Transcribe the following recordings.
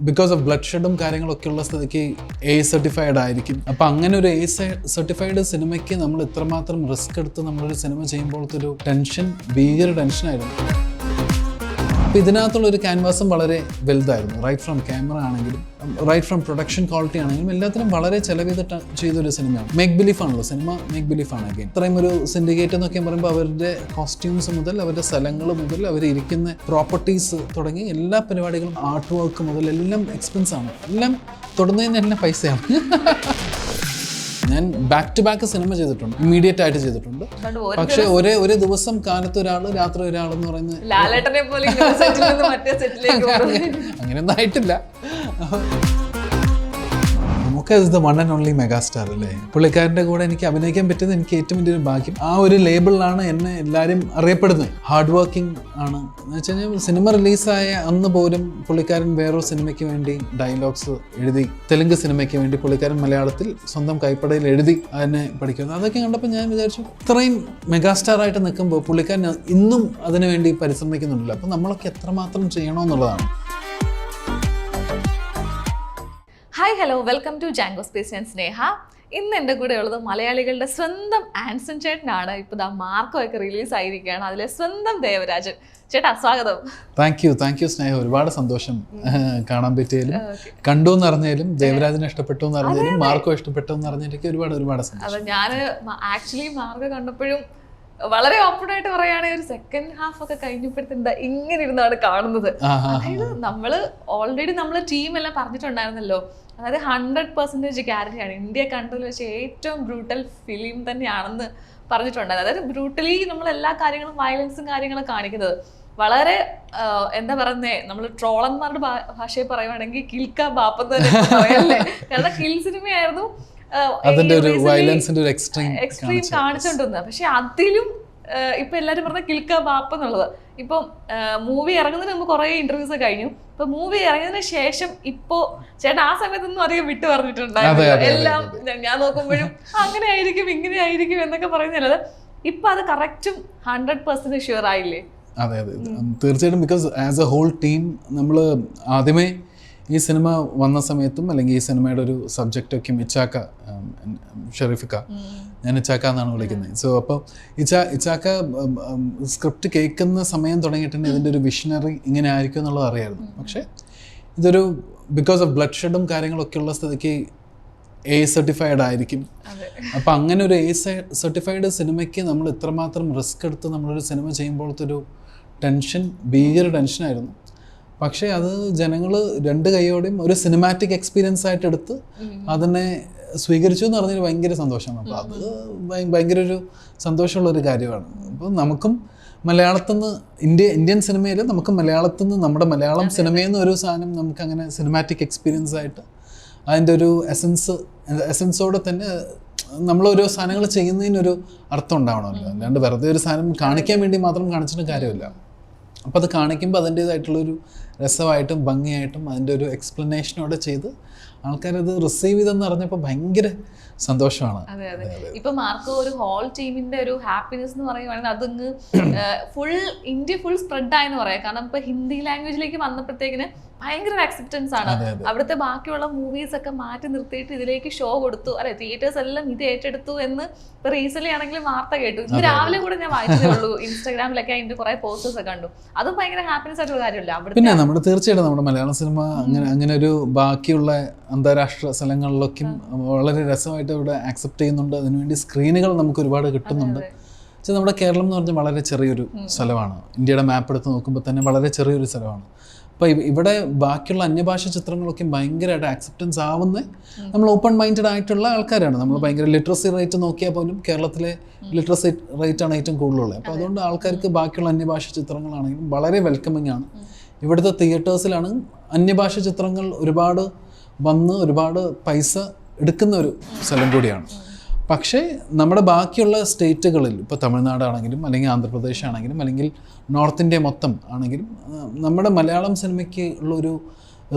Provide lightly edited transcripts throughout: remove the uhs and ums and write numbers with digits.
Because of blood ഷെഡും കാര്യങ്ങളൊക്കെ ഉള്ള സ്ഥിതിക്ക് A സർട്ടിഫൈഡ് ആയിരിക്കും. അപ്പം അങ്ങനെ ഒരു A സർട്ടിഫൈഡ് സിനിമയ്ക്ക് നമ്മൾ ഇത്രമാത്രം റിസ്ക് എടുത്ത് നമ്മളൊരു സിനിമ ചെയ്യുമ്പോഴത്തെ ഒരു ടെൻഷൻ ഭീകര ടെൻഷനായിരുന്നു. അപ്പോൾ ഇതിനകത്തുള്ളൊരു ക്യാൻവാസും വളരെ വലുതായിരുന്നു. റൈറ്റ് ഫ്രം ക്യാമറ ആണെങ്കിലും റൈറ്റ് ഫ്രം പ്രൊഡക്ഷൻ ക്വാളിറ്റി ആണെങ്കിലും എല്ലാത്തിനും വളരെ ചെലവിതിട്ട് ചെയ്തൊരു സിനിമയാണ്. മേക്ക് ബിലീഫ് ആണല്ലോ സിനിമ, മേക്ക് ബിലീഫ് ആണ്. അഗെയിൻ ഇത്രയും ഒരു സിൻഡിക്കേറ്റ് എന്നൊക്കെ പറയുമ്പോൾ അവരുടെ കോസ്റ്റ്യൂംസ് മുതൽ അവരുടെ സ്ഥലങ്ങൾ മുതൽ അവർ ഇരിക്കുന്ന പ്രോപ്പർട്ടീസ് തുടങ്ങി എല്ലാ പരിപാടികളും ആർട്ട് വർക്ക് മുതൽ എല്ലാം എക്സ്പെൻസ് ആണ്. എല്ലാം തൊടുന്നതിന് തന്നെ പൈസയാണ്. ഞാൻ ബാക്ക് ടു ബാക്ക് സിനിമ ചെയ്തിട്ടുണ്ട്, ഇമ്മീഡിയറ്റ് ആയിട്ട് ചെയ്തിട്ടുണ്ട്. പക്ഷെ ഒരു ദിവസം കാലത്ത് ഒരാൾ രാത്രി ഒരാളെന്ന് പറയുന്നത് അങ്ങനെയൊന്നും ആയിട്ടില്ല. നമുക്ക് the one and only megastar അല്ലേ. പുള്ളിക്കാരൻ്റെ കൂടെ എനിക്ക് അഭിനയിക്കാൻ പറ്റിയത് എനിക്ക് ഏറ്റവും വലിയൊരു ഭാഗ്യം. ആ ഒരു ലേബിളിലാണ് എന്നെ എല്ലാവരും അറിയപ്പെടുന്നത്. ഹാർഡ് വർക്കിംഗ് ആണ് എന്ന് വെച്ച് കഴിഞ്ഞാൽ സിനിമ റിലീസായ അന്ന് പോലും പുള്ളിക്കാരൻ വേറൊരു സിനിമയ്ക്ക് വേണ്ടി ഡയലോഗ്സ് എഴുതി, തെലുങ്ക് സിനിമയ്ക്ക് വേണ്ടി പുള്ളിക്കാരൻ മലയാളത്തിൽ സ്വന്തം കൈപ്പടയിൽ എഴുതി അതിനെ പഠിക്കുന്നത്. അതൊക്കെ കണ്ടപ്പോൾ ഞാൻ വിചാരിച്ചു ഇത്രയും മെഗാസ്റ്റാറായിട്ട് നിൽക്കുമ്പോൾ പുള്ളിക്കാരൻ ഇന്നും അതിനു വേണ്ടി പരിശ്രമിക്കുന്നുണ്ടല്ലോ. അപ്പോൾ നമ്മളൊക്കെ എത്രമാത്രം ചെയ്യണമെന്നുള്ളതാണ്. Hi hello, welcome to Jango Space. ഞാൻ സ്നേഹ. ഇന്ന് എൻ്റെ കൂടെ ഉള്ളത് മലയാളികളുടെ സ്വന്തം ആൻസൺ ചേട്ടനാണ്. ഇപ്പോൾ ദാ മാർക്കോ ഒക്കെ റിലീസ് ആയിരിക്കുകയാണ്, അതിലെ സ്വന്തം ദേവരാജൻ ചേട്ടാ. സ്വാഗതം. താങ്ക് യു സ്നേഹ. ഒരുപാട് സന്തോഷം കാണാൻ പറ്റിയാലും, കണ്ടു എന്ന് അറിഞ്ഞാലും, ദേവരാജനെ ഇഷ്ടപ്പെട്ടു എന്ന് അറിഞ്ഞാലും, മാർക്കോ ഇഷ്ടപ്പെട്ടു എന്ന് അറിഞ്ഞാൽ ഒരുപാട് സന്തോഷം. അതെ, ഞാൻ ആക്ച്വലി മാർക്കോ കണ്ടപ്പോഴും വളരെ ഓപ്പൺ ആയിട്ട് പറയുകയാണെങ്കിൽ ഒരു സെക്കൻഡ് ഹാഫ് ഒക്കെ കഴിഞ്ഞപ്പോഴത്തെ ഇങ്ങനെ ഇരുന്നാണ് കാണുന്നത്. അതായത് നമ്മള് ഓൾറെഡി നമ്മള് ടീം എല്ലാം പറഞ്ഞിട്ടുണ്ടായിരുന്നല്ലോ, അതായത് 100% ഗ്യാരണ്ടിയാണ് ഇന്ത്യ കണ്ടതിൽ വെച്ച് ഏറ്റവും ബ്രൂട്ടൽ ഫിലിം തന്നെയാണെന്ന് പറഞ്ഞിട്ടുണ്ടായിരുന്നു. അതായത് ബ്രൂട്ടലി നമ്മൾ എല്ലാ കാര്യങ്ങളും വയലൻസും കാര്യങ്ങളും കാണിക്കുന്നത് വളരെ എന്താ പറയുന്നേ, നമ്മൾ ട്രോളന്മാരുടെ ഭാഷയിൽ പറയുവാണെങ്കിൽ കിൽക്ക ബാപ്പെന്ന് തന്നെ പറയല്ലേ. കാരണം കിൽ സിനിമയായിരുന്നു അതിന്റെ ഒരു വയലൻസിന്റെ ഒരു എക്സ്ട്രീം കാണിച്ചോണ്ടിരുന്നത്. പക്ഷെ അതിലും ഇപ്പൊ എല്ലാരും പറഞ്ഞ കിൽക്ക ബാപ്പ് എന്നുള്ളത്. ഇപ്പൊ മൂവി ഇറങ്ങുന്നതിന് മുമ്പ് കുറെ ഇന്റർവ്യൂസ് കഴിഞ്ഞു. ഇപ്പൊ മൂവി ഇറങ്ങിയതിന് ശേഷം ഇപ്പോ ചേട്ടൻ ആ സമയത്തൊന്നും അധികം വിട്ടു പറഞ്ഞിട്ടുണ്ടായിരുന്നു. എല്ലാം ഞാൻ നോക്കുമ്പോഴും അങ്ങനെ ആയിരിക്കും ഇങ്ങനെ ആയിരിക്കും എന്നൊക്കെ പറയുന്നില്ലത്. ഇപ്പൊ അത് കറക്റ്റും 100% ഷുവർ ആയില്ലേ? അതെ തീർച്ചയായിട്ടും. Because as a whole team നമ്മൾ ആദ്യമേ ഈ സിനിമ വന്ന സമയത്തും അല്ലെങ്കിൽ ഈ സിനിമയുടെ ഒരു സബ്ജക്റ്റൊക്കെ ഇച്ചാക്ക, ഷെരീഫിക്ക, ഞാൻ ഇച്ചാക്ക എന്നാണ് വിളിക്കുന്നത്. സോ അപ്പോൾ ഇച്ചാക്ക സ്ക്രിപ്റ്റ് കേൾക്കുന്ന സമയം തുടങ്ങിയിട്ടുണ്ട് ഇതിൻ്റെ ഒരു വിഷനറി ഇങ്ങനെ ആയിരിക്കും എന്നുള്ളത് അറിയായിരുന്നു. പക്ഷേ ഇതൊരു ബിക്കോസ് ഓഫ് ബ്ലഡ് ഷെഡും കാര്യങ്ങളൊക്കെ ഉള്ള സ്ഥിതിക്ക് A സർട്ടിഫൈഡ് ആയിരിക്കും. അപ്പം അങ്ങനെ ഒരു A സർട്ടിഫൈഡ് സിനിമയ്ക്ക് നമ്മൾ ഇത്രമാത്രം റിസ്ക് എടുത്ത് നമ്മളൊരു സിനിമ ചെയ്യുമ്പോഴത്തെ ഒരു ടെൻഷൻ ഭീകര ടെൻഷനായിരുന്നു. പക്ഷേ അത് ജനങ്ങൾ രണ്ട് കൈയോടെയും ഒരു സിനിമാറ്റിക് എക്സ്പീരിയൻസ് ആയിട്ട് എടുത്ത് അതിനെ സ്വീകരിച്ചു എന്ന് പറഞ്ഞാൽ ഭയങ്കര സന്തോഷമാണ്. അപ്പോൾ അത് ഭയങ്കര ഒരു സന്തോഷമുള്ളൊരു കാര്യമാണ്. അപ്പോൾ നമുക്കും മലയാളത്തിൽ നിന്ന് ഇന്ത്യൻ സിനിമയിൽ നമുക്ക് മലയാളത്തിൽ നിന്ന് നമ്മുടെ മലയാളം സിനിമയിൽ നിന്ന് ഒരു സാധനം നമുക്കങ്ങനെ സിനിമാറ്റിക് എക്സ്പീരിയൻസ് ആയിട്ട് അതിൻ്റെ ഒരു എസൻസോടെ തന്നെ നമ്മളോരോ സാധനങ്ങൾ ചെയ്യുന്നതിനൊരു അർത്ഥം ഉണ്ടാവണമല്ലോ. അല്ലാണ്ട് വെറുതെ ഒരു സാധനം കാണിക്കാൻ വേണ്ടി മാത്രം കാണിച്ചിട്ട് കാര്യമില്ല. അപ്പോൾ അത് കാണിക്കുമ്പോൾ അതിൻ്റേതായിട്ടുള്ളൊരു രസമായിട്ടും ഭംഗിയായിട്ടും അതിൻ്റെ ഒരു എക്സ്പ്ലനേഷനോടെ ചെയ്ത് ആൾക്കാരത് റിസീവ് ചെയ്തെന്ന് പറഞ്ഞപ്പോൾ ഭയങ്കര സന്തോഷമാണ്. അതെ അതെ. ഇപ്പൊ മാർക്കോ ഒരു ഹോൾ ടീമിന്റെ ഒരു ഹാപ്പിനെസ് എന്ന് പറയുവാണെങ്കിൽ അതങ്ങ് ഫുൾ ഇന്ത്യ ഫുൾ സ്പ്രെഡ് ആയെന്ന് പറയാം. കാരണം ഇപ്പൊ ഹിന്ദി ലാംഗ്വേജിലേക്ക് വന്നപ്പോഴത്തേക്കിന് ഭയങ്കര അക്സെപ്റ്റൻസ് ആണ്. അവിടുത്തെ ബാക്കിയുള്ള മൂവീസ് ഒക്കെ മാറ്റി നിർത്തിയിട്ട് ഇതിലേക്ക് ഷോ കൊടുത്തു, അല്ലെ തിയേറ്റേഴ്സ് എല്ലാം ഇത് ഏറ്റെടുത്തു എന്ന് ഇപ്പൊ റീസെന്റ് ആണെങ്കിലും വാർത്ത കേട്ടു. ഇന്ന് രാവിലെ കൂടെ ഞാൻ വായിച്ചതേ ഉള്ളൂ, ഇൻസ്റ്റാഗ്രാമിലൊക്കെ അതിന്റെ കുറെ പോസ്റ്റേഴ്സ് ഒക്കെ കണ്ടു. അതും ഭയങ്കര ഹാപ്പിനെസ് ആയിട്ടുള്ള കാര്യമല്ല. പിന്നെ നമ്മുടെ തീർച്ചയായിട്ടും നമ്മുടെ മലയാള സിനിമ അങ്ങനെ ഒരു ബാക്കിയുള്ള അന്താരാഷ്ട്ര സ്ഥലങ്ങളിലൊക്കെ വളരെ രസമായിട്ട് ഇവിടെ ആക്സെപ്റ്റ് ചെയ്യുന്നുണ്ട്. അതിനുവേണ്ടി സ്ക്രീനുകൾ നമുക്ക് ഒരുപാട് കിട്ടുന്നുണ്ട്. പക്ഷേ നമ്മുടെ കേരളം എന്ന് പറഞ്ഞാൽ വളരെ ചെറിയൊരു സ്ഥലമാണ്. ഇന്ത്യയുടെ മാപ്പ് എടുത്ത് നോക്കുമ്പോൾ തന്നെ വളരെ ചെറിയൊരു സ്ഥലമാണ്. അപ്പോൾ ഇവിടെ ബാക്കിയുള്ള അന്യഭാഷ ചിത്രങ്ങളൊക്കെ ഭയങ്കരമായിട്ട് ആക്സെപ്റ്റൻസ് ആവുന്ന നമ്മൾ ഓപ്പൺ മൈൻഡഡ് ആയിട്ടുള്ള ആൾക്കാരാണ്. നമ്മൾ ഭയങ്കര ലിറ്ററസി റേറ്റ് നോക്കിയാൽ പോലും കേരളത്തിലെ ലിറ്ററസി റേറ്റാണ് ഏറ്റവും കൂടുതലുള്ളത്. അപ്പോൾ അതുകൊണ്ട് ആൾക്കാർക്ക് ബാക്കിയുള്ള അന്യഭാഷ ചിത്രങ്ങളാണെങ്കിലും വളരെ വെൽക്കമിങ് ആണ്. ഇവിടുത്തെ തിയേറ്റേഴ്സിലാണ് അന്യഭാഷ ചിത്രങ്ങൾ ഒരുപാട് വന്ന് ഒരുപാട് പൈസ എടുക്കുന്ന ഒരു സ്ഥലം കൂടിയാണ്. പക്ഷേ നമ്മുടെ ബാക്കിയുള്ള സ്റ്റേറ്റുകളിൽ ഇപ്പോൾ തമിഴ്നാടാണെങ്കിലും അല്ലെങ്കിൽ ആന്ധ്രാപ്രദേശ് ആണെങ്കിലും അല്ലെങ്കിൽ നോർത്ത് ഇന്ത്യ മൊത്തം ആണെങ്കിലും നമ്മുടെ മലയാളം സിനിമയ്ക്ക് ഉള്ളൊരു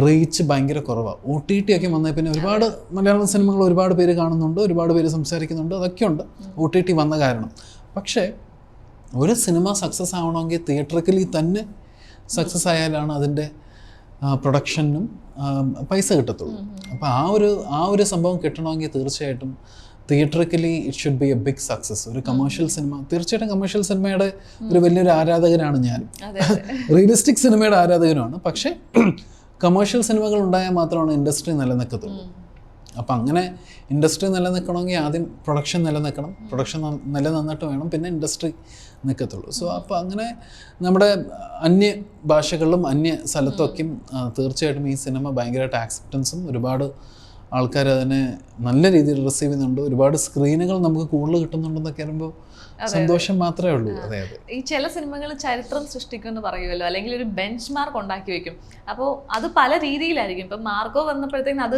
റീച്ച് ഭയങ്കര കുറവാണ്. OTT ഒക്കെ വന്നേ പിന്നെ ഒരുപാട് മലയാളം സിനിമകൾ ഒരുപാട് പേര് കാണുന്നുണ്ട്, ഒരുപാട് പേര് സംസാരിക്കുന്നുണ്ട്, അതൊക്കെയുണ്ട് OTT വന്ന കാരണം. പക്ഷേ ഒരു സിനിമ സക്സസ് ആവണമെങ്കിൽ തിയേറ്ററിക്കലി തന്നെ സക്സസ് ആയാലാണ് അതിൻ്റെ പ്രൊഡക്ഷനും പൈസ കിട്ടത്തുള്ളൂ. അപ്പോൾ ആ ഒരു സംഭവം കിട്ടണമെങ്കിൽ തീർച്ചയായിട്ടും theatrically it should be a big success. ഒരു കമേഴ്ഷ്യൽ സിനിമ, തീർച്ചയായിട്ടും കമേഴ്ഷ്യൽ സിനിമയുടെ ഒരു വലിയൊരു ആരാധകനാണ് ഞാനും, റിയലിസ്റ്റിക് സിനിമയുടെ ആരാധകനുമാണ്. പക്ഷേ കമേഴ്ഷ്യൽ സിനിമകൾ ഉണ്ടായാൽ മാത്രമാണ് ഇൻഡസ്ട്രി നിലനിൽക്കത്തുള്ളൂ. അപ്പം അങ്ങനെ ഇൻഡസ്ട്രി നിലനിൽക്കണമെങ്കിൽ ആദ്യം പ്രൊഡക്ഷൻ നിലനിൽക്കണം, പ്രൊഡക്ഷൻ നിലനിന്നിട്ട് വേണം പിന്നെ ഇൻഡസ്ട്രി നിൽക്കത്തുള്ളൂ. സോ അപ്പോൾ അങ്ങനെ നമ്മുടെ അന്യ ഭാഷകളിലും അന്യ സ്ഥലത്തൊക്കെയും തീർച്ചയായിട്ടും ഈ സിനിമ ഭയങ്കരമായിട്ട് ആക്സെപ്റ്റൻസും ഒരുപാട് ആൾക്കാർ അതിനെ നല്ല രീതിയിൽ റിസീവ് ചെയ്യുന്നുണ്ട്. ഒരുപാട് സ്ക്രീനുകൾ നമുക്ക് കൂടുതൽ കിട്ടുന്നുണ്ടെന്നൊക്കെ പറയുമ്പോൾ സന്തോഷം മാത്രമേ ഉള്ളൂ. അതെ അതെ, ഈ ചില സിനിമകൾ ചരിത്രം സൃഷ്ടിക്കുമെന്ന് പറയുമല്ലോ, അല്ലെങ്കിൽ ഒരു ബെഞ്ച് മാർക്ക് ഉണ്ടാക്കി വെക്കും. അപ്പോൾ അത് പല രീതിയിലായിരിക്കും. ഇപ്പം മാർക്കോ വന്നപ്പോഴത്തേക്കും അത്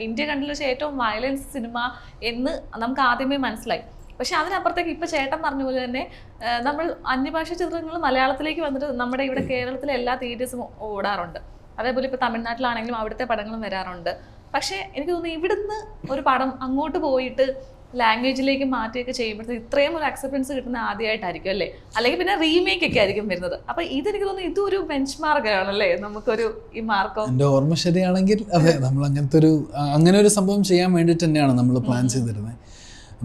ഇന്ത്യ കണ്ടിൽ വെച്ച ഏറ്റവും വയലൻസ് സിനിമ എന്ന് നമുക്ക് ആദ്യമേ മനസ്സിലായി. പക്ഷെ അതിനപ്പുറത്തേക്ക് ഇപ്പം ചേട്ടൻ പറഞ്ഞ പോലെ തന്നെ നമ്മൾ അന്യഭാഷ ചിത്രങ്ങൾ മലയാളത്തിലേക്ക് വന്നിട്ട് നമ്മുടെ ഇവിടെ കേരളത്തിലെ എല്ലാ തിയേറ്റേഴ്സും ഓടാറുണ്ട്. അതേപോലെ ഇപ്പോൾ തമിഴ്നാട്ടിലാണെങ്കിലും അവിടുത്തെ പടങ്ങളും വരാറുണ്ട്. പക്ഷേ എനിക്ക് തോന്നുന്നു ഇവിടുന്ന് ഒരു പടം അങ്ങോട്ട് പോയിട്ട് ലാംഗ്വേജിലേക്ക് മാറ്റിയൊക്കെ ചെയ്യുമ്പോഴത്തേക്ക് ഇത്രയും ഒരു അക്സെപ്റ്റൻസ് കിട്ടുന്ന ആദ്യമായിട്ടായിരിക്കും അല്ലേ? അല്ലെങ്കിൽ പിന്നെ റീമേക്ക് ഒക്കെ ആയിരിക്കും വരുന്നത്. അപ്പോൾ ഇതെനിക്ക് തോന്നുന്നു ഇതൊരു ബെഞ്ച് മാർക്കാണല്ലേ നമുക്കൊരു ഈ മാർക്കോ. എൻ്റെ ഓർമ്മ ശരിയാണെങ്കിൽ അതെ, നമ്മൾ അങ്ങനെ ഒരു സംഭവം ചെയ്യാൻ വേണ്ടിയിട്ട് തന്നെയാണ് നമ്മൾ പ്ലാൻ ചെയ്തിരുന്നത്.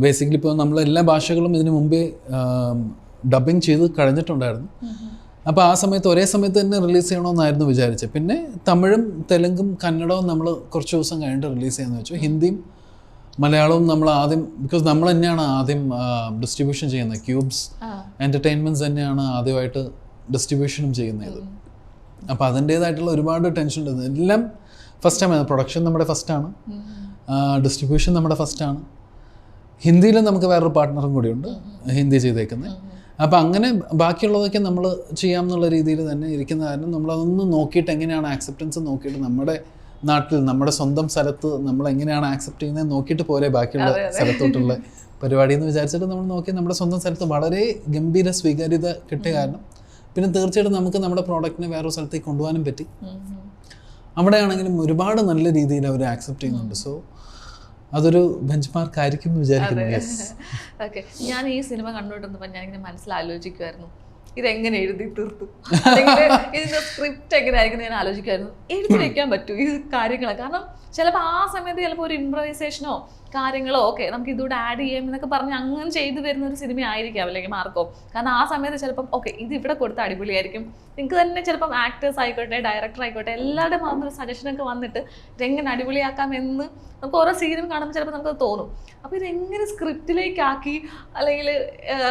ബേസിക്കലി ഇപ്പോൾ നമ്മൾ എല്ലാ ഭാഷകളും ഇതിനു മുമ്പേ ഡബിങ് ചെയ്ത് കഴിഞ്ഞിട്ടുണ്ടായിരുന്നു. അപ്പോൾ ആ സമയത്ത് ഒരേ സമയത്ത് തന്നെ റിലീസ് ചെയ്യണമെന്നായിരുന്നു വിചാരിച്ചത്. പിന്നെ തമിഴും തെലുങ്കും കന്നഡവും നമ്മൾ കുറച്ച് ദിവസം കഴിഞ്ഞിട്ട് റിലീസ് ചെയ്യാമെന്ന് വെച്ചു. ഹിന്ദിയും മലയാളവും നമ്മൾ ആദ്യം, ബിക്കോസ് നമ്മൾ തന്നെയാണ് ആദ്യം ഡിസ്ട്രിബ്യൂഷൻ ചെയ്യുന്നത്. ക്യൂബ്സ് എൻ്റർടൈൻമെൻറ്റ്സ് തന്നെയാണ് ആദ്യമായിട്ട് ഡിസ്ട്രിബ്യൂഷനും ചെയ്യുന്നത്. അപ്പോൾ അതിൻ്റേതായിട്ടുള്ള ഒരുപാട് ടെൻഷൻ ഉണ്ട്. എല്ലാം ഫസ്റ്റ് ടൈം. പ്രൊഡക്ഷൻ നമ്മുടെ ഫസ്റ്റാണ്, ഡിസ്ട്രിബ്യൂഷൻ നമ്മുടെ ഫസ്റ്റാണ്. ഹിന്ദിയിലും നമുക്ക് വേറൊരു പാർട്ട്ണറും കൂടിയുണ്ട് ഹിന്ദി ചെയ്തേക്കുന്നത്. അപ്പോൾ അങ്ങനെ ബാക്കിയുള്ളതൊക്കെ നമ്മൾ ചെയ്യാമെന്നുള്ള രീതിയിൽ തന്നെ ഇരിക്കുന്ന കാരണം നമ്മളതൊന്ന് നോക്കിയിട്ട് എങ്ങനെയാണ് ആക്സെപ്റ്റൻസ് നോക്കിയിട്ട് നമ്മുടെ നാട്ടിൽ നമ്മുടെ സ്വന്തം സ്ഥലത്ത് നമ്മൾ എങ്ങനെയാണ് ആക്സെപ്റ്റ് ചെയ്യുന്നത് നോക്കിയിട്ട് പോലെ ബാക്കിയുള്ള സ്ഥലത്തോട്ടുള്ള പരിപാടി എന്ന് വിചാരിച്ചിട്ട് നമ്മൾ നോക്കി നമ്മുടെ സ്വന്തം സ്ഥലത്ത് വളരെ ഗംഭീര സ്വീകാര്യത കിട്ടിയ കാരണം പിന്നെ തീർച്ചയായിട്ടും നമുക്ക് നമ്മുടെ പ്രോഡക്റ്റിനെ വേറൊരു സ്ഥലത്തേക്ക് കൊണ്ടുപോകാനും പറ്റി. അവിടെയാണെങ്കിലും ഒരുപാട് നല്ല രീതിയിൽ അവർ ആക്സെപ്റ്റ് ചെയ്യുന്നുണ്ട്. സോ അതൊരു ബെഞ്ച് മാർക്ക് ആയിരിക്കും എന്ന് വിചാരിക്കുന്നു. ഓക്കെ, ഞാൻ ഈ സിനിമ കണ്ടുകൊണ്ടിരുന്നപ്പോൾ ഞാനിങ്ങനെ മനസ്സിലാലോചിക്കുമായിരുന്നു ഇതെങ്ങനെ എഴുതി തീർത്തു, അല്ലെങ്കിൽ ഇതിൻ്റെ സ്ക്രിപ്റ്റ് എങ്ങനെ ആയിരിക്കും ഞാൻ ആലോചിക്കുമായിരുന്നു. എഴുതി വയ്ക്കാൻ പറ്റൂ ഈ കാര്യങ്ങൾ? കാരണം ചിലപ്പോൾ ആ സമയത്ത് ചിലപ്പോൾ ഒരു ഇംപ്രവൈസേഷനോ കാര്യങ്ങളോ ഓക്കെ നമുക്ക് ഇതുകൂടെ ആഡ് ചെയ്യാം എന്നൊക്കെ പറഞ്ഞ് അങ്ങനെ ചെയ്തു വരുന്ന ഒരു സിനിമ ആയിരിക്കാം അല്ലെങ്കിൽ മാർക്കോ. കാരണം ആ സമയത്ത് ചിലപ്പം ഓക്കെ ഇത് ഇവിടെ കൊടുത്ത അടിപൊളിയായിരിക്കും. നിങ്ങൾക്ക് തന്നെ ചിലപ്പം ആക്ടേഴ്സ് ആയിക്കോട്ടെ ഡയറക്ടർ ആയിക്കോട്ടെ എല്ലാവരുടെ മാത്രം സജഷനൊക്കെ വന്നിട്ട് ഇതെങ്ങനെ അടിപൊളിയാക്കാമെന്ന് നമുക്ക് ഓരോ സീനും കാണുമ്പോൾ ചിലപ്പോൾ നമുക്ക് തോന്നും. അപ്പോൾ ഇതെങ്ങനെ സ്ക്രിപ്റ്റിലേക്കാക്കി അല്ലെങ്കിൽ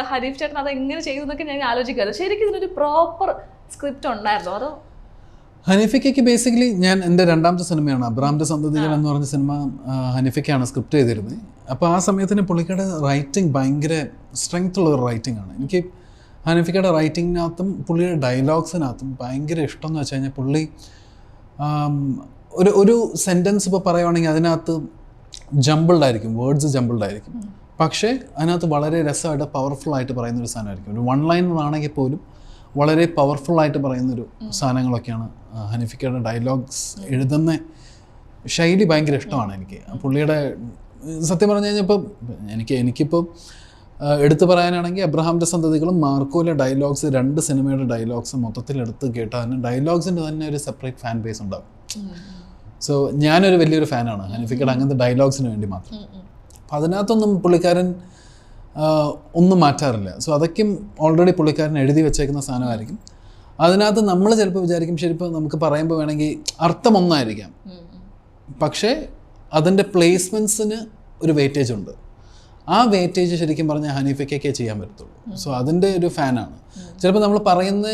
ഹരീഫ് ചേട്ടൻ അതെങ്ങനെ ചെയ്തു എന്നൊക്കെ ഞാൻ ആലോചിക്കാറ്. ശരിക്കും ഇതിനൊരു പ്രോപ്പർ സ്ക്രിപ്റ്റ് ഉണ്ടായിരുന്നോ അതോ? ഹനീഫയ്ക്ക് ബേസിക്കലി ഞാൻ എൻ്റെ രണ്ടാമത്തെ സിനിമയാണ് അബ്രഹാമിൻ്റെ സന്തതികൾ എന്ന് പറഞ്ഞ സിനിമ ഹനീഫയ്ക്കാണ് സ്ക്രിപ്റ്റ് ചെയ്തിരുന്നത്. അപ്പോൾ ആ സമയത്തിന് പുള്ളിക്കയുടെ റൈറ്റിംഗ് ഭയങ്കര സ്ട്രെങ്ത് ഉള്ള ഒരു റൈറ്റിംഗ് ആണ്. എനിക്ക് ഹനീഫയ്ക്കയുടെ റൈറ്റിങ്ങിനകത്തും പുള്ളിയുടെ ഡയലോഗ്സിനകത്തും ഭയങ്കര ഇഷ്ടം എന്ന് വെച്ച് കഴിഞ്ഞാൽ പുള്ളി ഒരു സെൻറ്റൻസ് ഇപ്പോൾ പറയുവാണെങ്കിൽ അതിനകത്ത് ജമ്പിൾഡ് ആയിരിക്കും, വേർഡ്സ് ജമ്പിൾഡ് ആയിരിക്കും, പക്ഷേ അതിനകത്ത് വളരെ രസമായിട്ട് പവർഫുള്ളായിട്ട് പറയുന്നൊരു സാധനമായിരിക്കും. ഒരു വൺ ലൈനർ ആണെങ്കിൽ പോലും വളരെ പവർഫുള്ളായിട്ട് പറയുന്നൊരു സാധനങ്ങളൊക്കെയാണ് ഹനീഫയ്ക്കയുടെ ഡയലോഗ്സ്. എഴുതുന്ന ശൈലി ഭയങ്കര ഇഷ്ടമാണ് എനിക്ക്. പുള്ളിയുടെ സത്യം പറഞ്ഞു കഴിഞ്ഞാൽ ഇപ്പോൾ എനിക്കിപ്പോൾ എടുത്തു പറയാനാണെങ്കിൽ അബ്രഹാമിൻ്റെ സന്തതികളും മാർക്കോയിലെ ഡയലോഗ്സ്, രണ്ട് സിനിമയുടെ ഡയലോഗ്സ് മൊത്തത്തിൽ എടുത്ത് കേട്ടാൽ ഡയലോഗ്സിൻ്റെ തന്നെ ഒരു സെപ്പറേറ്റ് ഫാൻ ബേസ് ഉണ്ടാകും. സോ ഞാനൊരു വലിയൊരു ഫാനാണ് ഹനീഫയ്ക്കയുടെ അങ്ങനത്തെ ഡയലോഗ്സിന് വേണ്ടി മാത്രം. അപ്പോൾ അതിനകത്തൊന്നും പുള്ളിക്കാരൻ ഒന്നും മാറ്റാറില്ല. സോ അതൊക്കെയും ഓൾറെഡി പുള്ളിക്കാരൻ എഴുതി വെച്ചേക്കുന്ന സാധനമായിരിക്കും. അതിനകത്ത് നമ്മൾ ചിലപ്പോൾ വിചാരിക്കും ശരിപ്പോൾ നമുക്ക് പറയുമ്പോൾ വേണമെങ്കിൽ അർത്ഥം ഒന്നായിരിക്കാം, പക്ഷേ അതിൻ്റെ പ്ലേസ്മെൻറ്റ്സിന് ഒരു വെയിറ്റേജ് ഉണ്ട്. ആ വെയിറ്റേജ് ശരിക്കും പറഞ്ഞാൽ ഹനീഫയ്ക്കൊക്കെ ചെയ്യാൻ പറ്റത്തുള്ളൂ. സോ അതിൻ്റെ ഒരു ഫാനാണ്. ചിലപ്പോൾ നമ്മൾ പറയുന്ന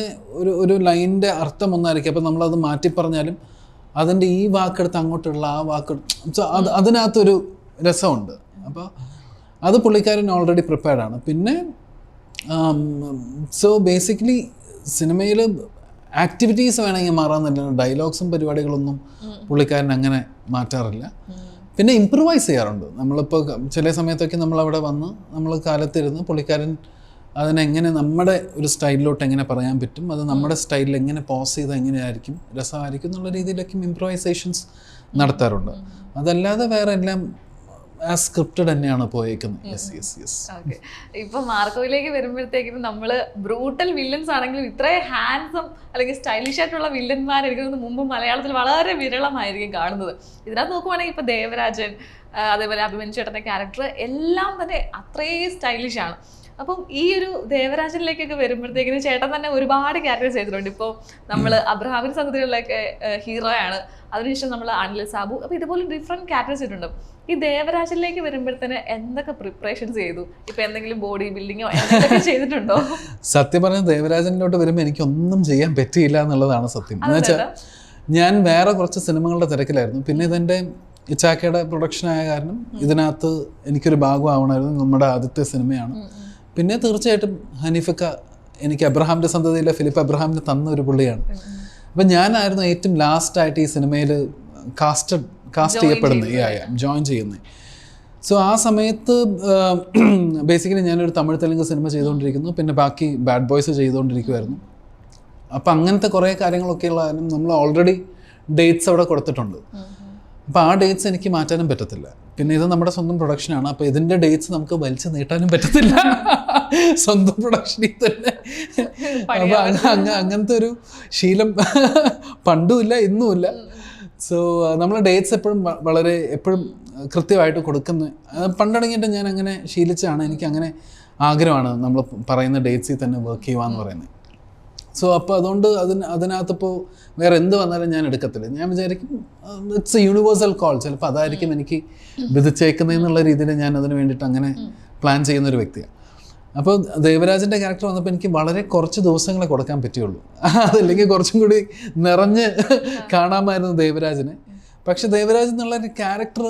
ഒരു ലൈനിൻ്റെ അർത്ഥം ഒന്നായിരിക്കും, അപ്പോൾ നമ്മളത് മാറ്റി പറഞ്ഞാലും അതിൻ്റെ ഈ വാക്കെടുത്ത് അങ്ങോട്ടുള്ള ആ വാക്ക്, സോ അതിനകത്തൊരു രസമുണ്ട്. അപ്പോൾ അത് പുള്ളിക്കാരൻ ഓൾറെഡി പ്രിപ്പയർഡാണ്. പിന്നെ സോ ബേസിക്കലി സിനിമയിൽ ആക്ടിവിറ്റീസ് വേണമെങ്കിൽ മാറാമെന്നില്ല, ഡയലോഗ്സും പരിപാടികളൊന്നും പുള്ളിക്കാരൻ അങ്ങനെ മാറ്റാറില്ല. പിന്നെ ഇമ്പ്രൂവൈസ് ചെയ്യാറുണ്ട്. നമ്മളിപ്പോൾ ചില സമയത്തൊക്കെ നമ്മളവിടെ വന്ന് നമ്മൾ കാലത്തിരുന്ന് പുള്ളിക്കാരൻ അതിനെങ്ങനെ നമ്മുടെ ഒരു സ്റ്റൈലിലോട്ട് എങ്ങനെ പറയാൻ പറ്റും, അത് നമ്മുടെ സ്റ്റൈലിൽ എങ്ങനെ പോസ് ചെയ്താൽ എങ്ങനെയായിരിക്കും രസമായിരിക്കും എന്നുള്ള രീതിയിലൊക്കെ ഇമ്പ്രൂവൈസേഷൻസ് നടത്താറുണ്ട്. അതല്ലാതെ വേറെ എല്ലാം ആസ് സ്ക്രിപ്റ്റഡ് തന്നെയാണ് പോയേക്കുന്നത്. Yes yes yes. ഓക്കെ, ഇപ്പൊ മാർക്കോയിലേക്ക് വരുമ്പോഴത്തേക്കും നമ്മള് ബ്രൂട്ടൽ വില്ലൻസ് ആണെങ്കിലും ഇത്രയും ഹാൻഡ്സം അല്ലെങ്കിൽ സ്റ്റൈലിഷ് ആയിട്ടുള്ള വില്ലന്മാർ എനിക്ക് തോന്നുന്നു മുമ്പ് മലയാളത്തിൽ വളരെ വിരളമായിരിക്കും കാണുന്നത്. ഇതിനകത്ത് നോക്കുവാണെങ്കിൽ ഇപ്പൊ ദേവരാജൻ, അതേപോലെ അഭിമന്യു ചേട്ടൻ്റെ ക്യാരക്ടർ എല്ലാം തന്നെ അത്രയും സ്റ്റൈലിഷ് ആണ്. അപ്പം ഈ ഒരു ദേവരാജനിലേക്കൊക്കെ വരുമ്പോഴത്തേക്കിന് ചേട്ടൻ തന്നെ ഒരുപാട് ക്യാരക്ടർ ചെയ്തിട്ടുണ്ട്. ഇപ്പോൾ നമ്മൾ അബ്രഹാമിൻ സന്തതികളിലൊക്കെ ഹീറോയാണ്, അതിനുശേഷം നമ്മൾ അനിൽ സാബു, അപ്പോൾ ഇതുപോലെ ഡിഫറെൻറ്റ് ക്യാരക്ടേഴ്സ് ചെയ്തിട്ടുണ്ട്. ഈ ദേവരാജനിലേക്ക് വരുമ്പോഴത്തേന് എന്തൊക്കെ പ്രിപ്പറേഷൻസ് ചെയ്തു? ഇപ്പം എന്തെങ്കിലും ബോഡി ബിൽഡിങ്ങോ എന്തൊക്കെ ചെയ്തിട്ടുണ്ടോ? സത്യം പറഞ്ഞാൽ ദേവരാജനിലോട്ട് വരുമ്പോൾ എനിക്കൊന്നും ചെയ്യാൻ പറ്റിയില്ല എന്നുള്ളതാണ് സത്യം. എന്ന് വെച്ചാൽ ഞാൻ വേറെ കുറച്ച് സിനിമകളുടെ തിരക്കിലായിരുന്നു. പിന്നെ ഇതെൻ്റെ ഇച്ചാക്കയുടെ പ്രൊഡക്ഷനായ കാരണം ഇതിനകത്ത് എനിക്കൊരു ഭാഗമാവണമായിരുന്നു. നമ്മുടെ ആദ്യത്തെ സിനിമയാണ്. പിന്നെ തീർച്ചയായിട്ടും ഹനീഫക്ക എനിക്ക് അബ്രഹാമിൻ്റെ സന്തതിയിലെ ഫിലിപ്പ് അബ്രഹാമിന് തന്ന ഒരു പുള്ളിയാണ്. അപ്പം ഞാനായിരുന്നു ഏറ്റവും ലാസ്റ്റായിട്ട് ഈ സിനിമയിൽ കാസ്റ്റ് ചെയ്യപ്പെടുന്നത്, ജോയിൻ ചെയ്യുന്നത്. സോ ആ സമയത്ത് ബേസിക്കലി ഞാനൊരു തമിഴ് തെലുങ്ക് സിനിമ ചെയ്തുകൊണ്ടിരിക്കുന്നു, പിന്നെ ബാക്കി ബാഡ് ബോയ്സ് ചെയ്തുകൊണ്ടിരിക്കുമായിരുന്നു. അപ്പം അങ്ങനത്തെ കുറേ കാര്യങ്ങളൊക്കെ ഉള്ള കാരണം നമ്മൾ ഓൾറെഡി ഡേറ്റ്സ് അവിടെ കൊടുത്തിട്ടുണ്ട്. അപ്പോൾ ആ ഡേറ്റ്സ് എനിക്ക് മാറ്റാനും പറ്റത്തില്ല. പിന്നെ ഇത് നമ്മുടെ സ്വന്തം പ്രൊഡക്ഷനാണ്. അപ്പോൾ ഇതിൻ്റെ ഡേറ്റ്സ് നമുക്ക് വലിച്ചു നീട്ടാനും പറ്റത്തില്ല, സ്വന്തം പ്രൊഡക്ഷനിൽ തന്നെ. അപ്പോൾ അങ്ങനത്തെ ഒരു ശീലം പണ്ടുമില്ല ഇന്നുമില്ല. സോ നമ്മൾ ഡേറ്റ്സ് എപ്പോഴും കൃത്യമായിട്ട് കൊടുക്കുന്നത് പണ്ടടങ്ങിയിട്ട് ഞാൻ അങ്ങനെ ശീലിച്ചാണ്. എനിക്ക് അങ്ങനെ ആഗ്രഹമാണ് നമ്മൾ പറയുന്ന ഡേറ്റ്സിൽ തന്നെ വർക്ക് ചെയ്യുക പറയുന്നത്. സോ അപ്പോൾ അതുകൊണ്ട് അതിനകത്തിപ്പോൾ വേറെ എന്ത് വന്നാലും ഞാൻ എടുക്കത്തില്ല. ഞാൻ വിചാരിക്കും ഇറ്റ്സ് എ യൂണിവേഴ്സൽ കോൾ, ചിലപ്പോൾ അതായിരിക്കും എനിക്ക് വിധിച്ചേക്കുന്നതെന്നുള്ള രീതിയിൽ ഞാൻ അതിന് വേണ്ടിയിട്ട് അങ്ങനെ പ്ലാൻ ചെയ്യുന്നൊരു വ്യക്തിയാണ്. അപ്പോൾ ദേവരാജൻ്റെ ക്യാരക്ടർ വന്നപ്പോൾ എനിക്ക് വളരെ കുറച്ച് ദിവസങ്ങളെ കൊടുക്കാൻ പറ്റുള്ളൂ. അതല്ലെങ്കിൽ കുറച്ചും കൂടി നിറഞ്ഞ് കാണാമായിരുന്നു ദേവരാജനെ. പക്ഷെ ദേവരാജ് എന്നുള്ളൊരു ക്യാരക്ടർ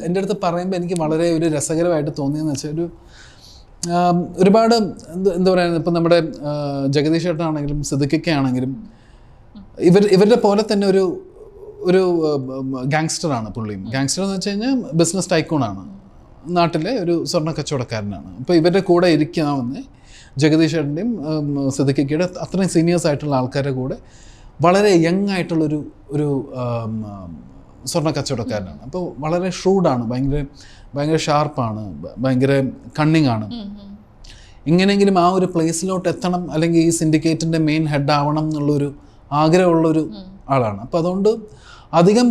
എൻ്റെ അടുത്ത് പറയുമ്പോൾ എനിക്ക് വളരെ ഒരു രസകരമായിട്ട് തോന്നിയെന്ന് വെച്ചാൽ ഒരുപാട് എന്താ പറയുക, ഇപ്പം നമ്മുടെ ജഗദീഷ് ചേട്ടനാണെങ്കിലും സിദ്ദിഖൊക്കെ ആണെങ്കിലും ഇവരുടെ പോലെ തന്നെ ഒരു ഗാങ്സ്റ്ററാണ് പുള്ളിയും. ഗാങ്സ്റ്റർ എന്ന് വെച്ച് കഴിഞ്ഞാൽ ബിസിനസ് ടൈക്കൂണാണ്, നാട്ടിലെ ഒരു സ്വർണ്ണ കച്ചവടക്കാരനാണ്. അപ്പോൾ ഇവരുടെ കൂടെ ഇരിക്കാവുന്ന ജഗദീഷ് ചേട്ടൻ്റെയും സിദ്ദിഖിക്കയുടെ അത്രയും സീനിയേഴ്സ് ആയിട്ടുള്ള ആൾക്കാരുടെ കൂടെ വളരെ യങ് ആയിട്ടുള്ളൊരു സ്വർണ്ണ കച്ചവടക്കാരനാണ്. അപ്പോൾ വളരെ ഷൂഡാണ്, ഭയങ്കര ഷാർപ്പാണ്, ഭയങ്കര കണ്ണിങ് ആണ്. എങ്ങനെയെങ്കിലും ആ ഒരു പ്ലേസിലോട്ട് എത്തണം, അല്ലെങ്കിൽ ഈ സിൻഡിക്കേറ്റിൻ്റെ മെയിൻ ഹെഡ് ആവണം എന്നുള്ളൊരു ആഗ്രഹമുള്ളൊരു ആളാണ്. അപ്പോൾ അതുകൊണ്ട് അധികം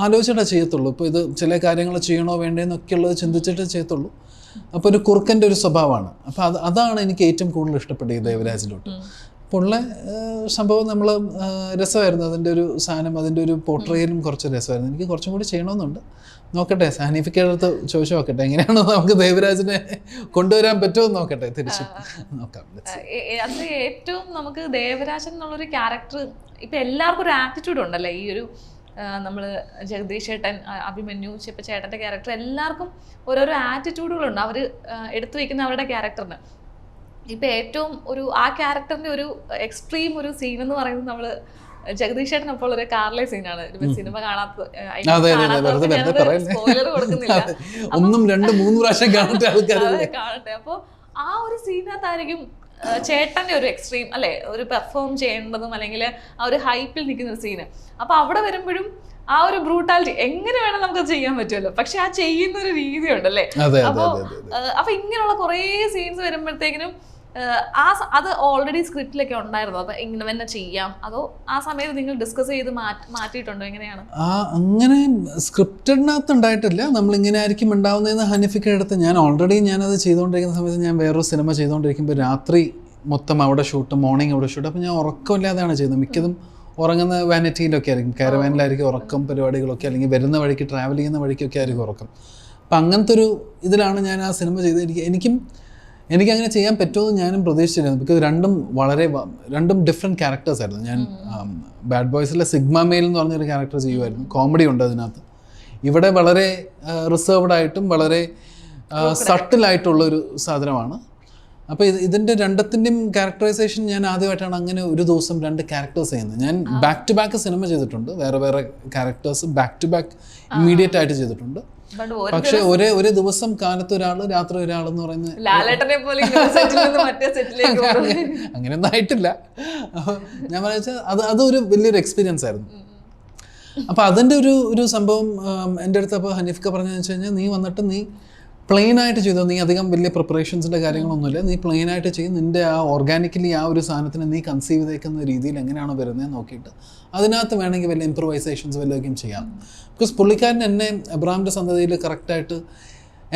ആലോചിച്ചിട്ടേ ചെയ്യത്തുള്ളൂ. ഇപ്പോൾ ഇത് ചില കാര്യങ്ങൾ ചെയ്യണോ വേണ്ടേന്നൊക്കെ ഉള്ളത് ചിന്തിച്ചിട്ടേ ചെയ്യത്തുള്ളൂ. അപ്പോൾ ഒരു കുറുക്കൻ്റെ ഒരു സ്വഭാവമാണ്. അപ്പോൾ അതാണ് എനിക്ക് ഏറ്റവും കൂടുതൽ ഇഷ്ടപ്പെട്ടത് ഈ ദേവരാജിലോട്ട്. അപ്പോൾ ഉള്ള സംഭവം നമ്മൾ രസമായിരുന്നു. അതിൻ്റെ ഒരു സാധനം, അതിൻ്റെ ഒരു പോർട്രേയിലും കുറച്ച് രസമായിരുന്നു. എനിക്ക് കുറച്ചും കൂടി ചെയ്യണമെന്നുണ്ട്. നോക്കട്ടെ, ഹനീഫിക്കയുടെ അടുത്ത് ചോദിച്ചു നോക്കട്ടെ എങ്ങനെയാണ് നമുക്ക് ദേവരാജിനെ കൊണ്ടുവരാൻ പറ്റുമോ നോക്കട്ടെ, തിരിച്ച് നോക്കാം. അത് ഏറ്റവും നമുക്ക് ദേവരാജൻ എന്നുള്ളൊരു ക്യാരക്ടർ ഇപ്പം എല്ലാവർക്കും ഒരു ആറ്റിറ്റ്യൂഡ് ഉണ്ടല്ലേ. ഈ ഒരു നമ്മൾ ജഗദീഷ് ചേട്ടൻ, അഭിമന്യു ചേട്ടൻ്റെ ക്യാരക്ടർ എല്ലാവർക്കും ഓരോരോ ആറ്റിറ്റ്യൂഡുകളുണ്ട് അവർ എടുത്തു വയ്ക്കുന്ന അവരുടെ ക്യാരക്ടറിന്. ഇപ്പം ഏറ്റവും ആ ക്യാരക്ടറിൻ്റെ ഒരു എക്സ്ട്രീം ഒരു സീൻ എന്ന് പറയുന്നത് നമ്മൾ ജഗദീഷ് ചേട്ടനപ്പോൾ ഒരു കാറിലെ സീനാണ്. സിനിമ കാണാത്ത സ്പോയിലർ കൊടുക്കുന്നില്ല, 1-2-3 പ്രാവശ്യം കാണട്ടെ. അപ്പോൾ ആ ഒരു സീനകത്തായിരിക്കും ചേട്ടൻ്റെ ഒരു എക്സ്ട്രീം അല്ലേ, ഒരു പെർഫോം ചെയ്യേണ്ടതും അല്ലെങ്കിൽ ആ ഒരു ഹൈപ്പിൽ നിൽക്കുന്ന ഒരു സീന്. അപ്പോൾ അവിടെ വരുമ്പോഴും ആ ഒരു ബ്രൂട്ടാലിറ്റി എങ്ങനെ വേണം നമുക്ക് ചെയ്യാൻ പറ്റുമല്ലോ, പക്ഷെ ആ ചെയ്യുന്ന ഒരു രീതി ഉണ്ടല്ലേ. അപ്പോൾ ഇങ്ങനെയുള്ള കുറേ സീൻസ് വരുമ്പോഴത്തേക്കിനും അത് ഓൾറെഡി സ്ക്രിപ്റ്റിലൊക്കെ ഉണ്ടായിരുന്നോ, അപ്പൊ ഇങ്ങനെ തന്നെ ചെയ്യാം, അതോ ആ സമയത്ത് നിങ്ങൾ ഡിസ്കസ് ചെയ്ത് മാറ്റിയിട്ടുണ്ടോ, എങ്ങനെയാണ്? അങ്ങനെ സ്ക്രിപ്റ്റഡിനകത്ത് ഉണ്ടായിട്ടില്ല. നമ്മളിങ്ങനെ ആയിരിക്കും ഉണ്ടാവുന്നതെന്ന് ഹനീഫിക്ക എടുത്ത് ഞാൻ അത് ചെയ്തുകൊണ്ടിരിക്കുന്ന സമയത്ത് ഞാൻ വേറൊരു സിനിമ ചെയ്തുകൊണ്ടിരിക്കുമ്പോൾ രാത്രി മൊത്തം അവിടെ ഷൂട്ട്, മോർണിംഗ് അവിടെ ഷൂട്ട്. അപ്പോൾ ഞാൻ ഉറക്കമില്ലാതെയാണ് ചെയ്യുന്നത്. മിക്കതും ഉറങ്ങുന്ന വാനിറ്റിയിലൊക്കെ ആയിരിക്കും, കാരവാനിലായിരിക്കും ഉറക്കം പരിപാടികളൊക്കെ, അല്ലെങ്കിൽ വരുന്ന വഴിക്ക് ട്രാവൽ ചെയ്യുന്ന വഴിക്കൊക്കെ ആയിരിക്കും ഉറക്കം. അപ്പം അങ്ങനത്തെ ഒരു ഇതിലാണ് ഞാൻ ആ സിനിമ ചെയ്തത്. എനിക്കങ്ങനെ ചെയ്യാൻ പറ്റുമെന്ന് ഞാനും പ്രതീക്ഷിച്ചിരുന്നു. ബിക്കോസ് രണ്ടും ഡിഫറെൻറ്റ് ക്യാരക്ടേഴ്സ് ആയിരുന്നു. ഞാൻ ബാഡ് ബോയ്സിലെ സിഗ്മ മെയിൽ എന്ന് പറഞ്ഞൊരു ക്യാരക്ടർ ചെയ്യുമായിരുന്നു. കോമഡി ഉണ്ട് അതിനകത്ത്. ഇവിടെ വളരെ റിസർവ്ഡ് ആയിട്ടും വളരെ സട്ടിലായിട്ടുള്ളൊരു സാധനമാണ്. അപ്പോൾ ഇതിൻ്റെ രണ്ടത്തിൻ്റെയും ക്യാരക്ടറൈസേഷൻ ഞാൻ ആദ്യമായിട്ടാണ് അങ്ങനെ ഒരു ദിവസം 2 ക്യാരക്ടേഴ്സ് ചെയ്യുന്നത്. ഞാൻ ബാക്ക് ടു ബാക്ക് സിനിമ ചെയ്തിട്ടുണ്ട്, വേറെ characters back to back immediate ആയിട്ട് ചെയ്തിട്ടുണ്ട്. പക്ഷെ ഒരു ദിവസം കാലത്ത് ഒരാള് രാത്രി ഒരാളെന്ന് പറയുന്നത് അങ്ങനെയൊന്നും ആയിട്ടില്ല. ഞാൻ പറഞ്ഞാൽ അതൊരു വലിയൊരു എക്സ്പീരിയൻസ് ആയിരുന്നു. അപ്പോൾ അതിൻ്റെ ഒരു സംഭവം എൻ്റെ അടുത്ത് അപ്പോൾ ഹനീഫ്ക്ക പറഞ്ഞതെന്ന് വെച്ച് കഴിഞ്ഞാൽ, നീ വന്നിട്ട് നീ പ്ലെയിനായിട്ട് ചെയ്തോ, നീ അധികം വലിയ പ്രിപ്പറേഷൻസിൻ്റെ കാര്യങ്ങളൊന്നുമില്ല, നീ പ്ലെയിനായിട്ട് ചെയ്യും, നിൻ്റെ ആ ഓർഗാനിക്കലി ആ ഒരു സാധനത്തിന് നീ കൺസീവ് ചെയ്തേക്കുന്ന രീതിയിൽ എങ്ങനെയാണോ വരുന്നത് നോക്കിയിട്ട് അതിനകത്ത് വേണമെങ്കിൽ വലിയ ഇംപ്രവൈസേഷൻസ് വല്ലതൊക്കെയും ചെയ്യാം. ബിക്കോസ് പുള്ളിക്കാരൻ എന്നെ എബ്രഹാമിൻ്റെ സന്തതിയിൽ കറക്റ്റായിട്ട്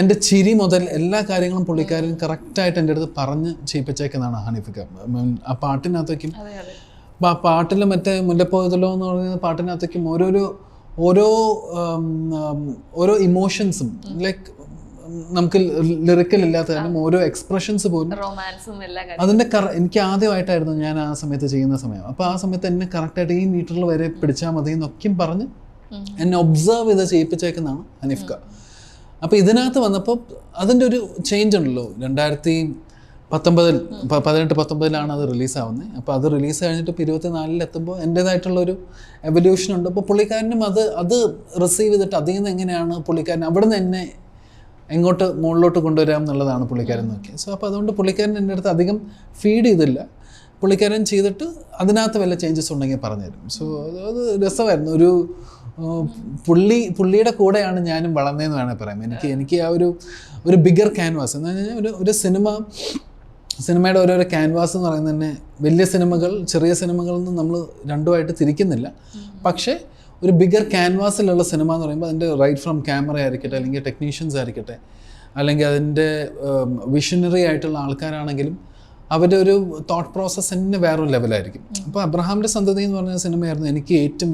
എൻ്റെ ചിരി മുതൽ എല്ലാ കാര്യങ്ങളും പുള്ളിക്കാരൻ കറക്റ്റായിട്ട് എൻ്റെ അടുത്ത് പറഞ്ഞ് ചെയ്യിപ്പിച്ചേക്കുന്നതാണ് ഹനീഫ്ക്ക. ആ പാട്ടിനകത്തേക്കും അപ്പോൾ ആ പാട്ടിൽ മറ്റേ മുല്ലപ്പോതലോ എന്ന് പറയുന്ന പാട്ടിനകത്തേക്കും ഓരോ ഇമോഷൻസും ലൈക്ക് നമുക്ക് ലിറിക്കൽ ഇല്ലാത്ത കാരണം ഓരോ എക്സ്പ്രഷൻസ് പോലും അതിൻ്റെ എനിക്ക് ആദ്യമായിട്ടായിരുന്നു ഞാൻ ആ സമയത്ത് ചെയ്യുന്ന സമയം. അപ്പോൾ ആ സമയത്ത് എന്നെ കറക്റ്റായിട്ട് ഈ മീറ്ററിൽ വരെ പിടിച്ചാൽ മതി എന്നൊക്കെയും പറഞ്ഞ് എന്നെ ഒബ്സർവ് ചെയ്ത് ചെയ്യിപ്പിച്ചേക്കുന്നതാണ് ഹനീഫ്ക്ക. അപ്പോൾ ഇതിനകത്ത് വന്നപ്പോൾ അതിൻ്റെ ഒരു ചേഞ്ച് ഉണ്ടല്ലോ. 2018-19 അത് റിലീസാവുന്നത്. അപ്പോൾ അത് റിലീസ് കഴിഞ്ഞിട്ട് ഇപ്പോൾ 24 എത്തുമ്പോൾ എൻ്റേതായിട്ടുള്ളൊരു എവല്യൂഷൻ ഉണ്ട്. അപ്പോൾ പുള്ളിക്കാരനും അത് റിസീവ് ചെയ്തിട്ട് അതിൽ നിന്ന് എങ്ങനെയാണ് പുള്ളിക്കാരൻ അവിടെ നിന്ന് എന്നെ എങ്ങോട്ട് മുകളിലോട്ട് കൊണ്ടുവരാം എന്നുള്ളതാണ് പുള്ളിക്കാരൻ നോക്കിയത്. സോ അപ്പോൾ അതുകൊണ്ട് പുള്ളിക്കാരൻ എൻ്റെ അടുത്ത് അധികം ഫീഡ് ചെയ്തില്ല. പുള്ളിക്കാരൻ ചെയ്തിട്ട് അതിനകത്ത് വല്ല ചേഞ്ചസ് ഉണ്ടെങ്കിൽ പറഞ്ഞുതരും. സോ അത് രസമായിരുന്നു. പുള്ളിയുടെ കൂടെയാണ് ഞാനും വളർന്നതെന്ന് വേണമെങ്കിൽ പറയാം. എനിക്ക് ആ ഒരു ബിഗർ ക്യാൻവാസ് എന്ന് പറഞ്ഞു കഴിഞ്ഞാൽ ഒരു സിനിമയുടെ ഓരോരോ ക്യാൻവാസ് എന്ന് പറയുന്നത് തന്നെ വലിയ സിനിമകൾ ചെറിയ സിനിമകളിൽ നിന്ന് നമ്മൾ രണ്ടുമായിട്ട് തിരിക്കുന്നില്ല. പക്ഷേ ഒരു ബിഗർ ക്യാൻവാസിലുള്ള സിനിമ എന്ന് പറയുമ്പോൾ അതിൻ്റെ റൈറ്റ് ഫ്രം ക്യാമറ ആയിരിക്കട്ടെ, അല്ലെങ്കിൽ ടെക്നീഷ്യൻസ് ആയിരിക്കട്ടെ, അല്ലെങ്കിൽ അതിൻ്റെ വിഷനറി ആയിട്ടുള്ള ആൾക്കാരാണെങ്കിലും അവരുടെ ഒരു തോട്ട് പ്രോസസ്സ് തന്നെ വേറൊരു ലെവലായിരിക്കും. അപ്പോൾ അബ്രഹാമിൻ്റെ സന്തതി എന്ന് പറഞ്ഞ സിനിമയായിരുന്നു എനിക്ക് ഏറ്റവും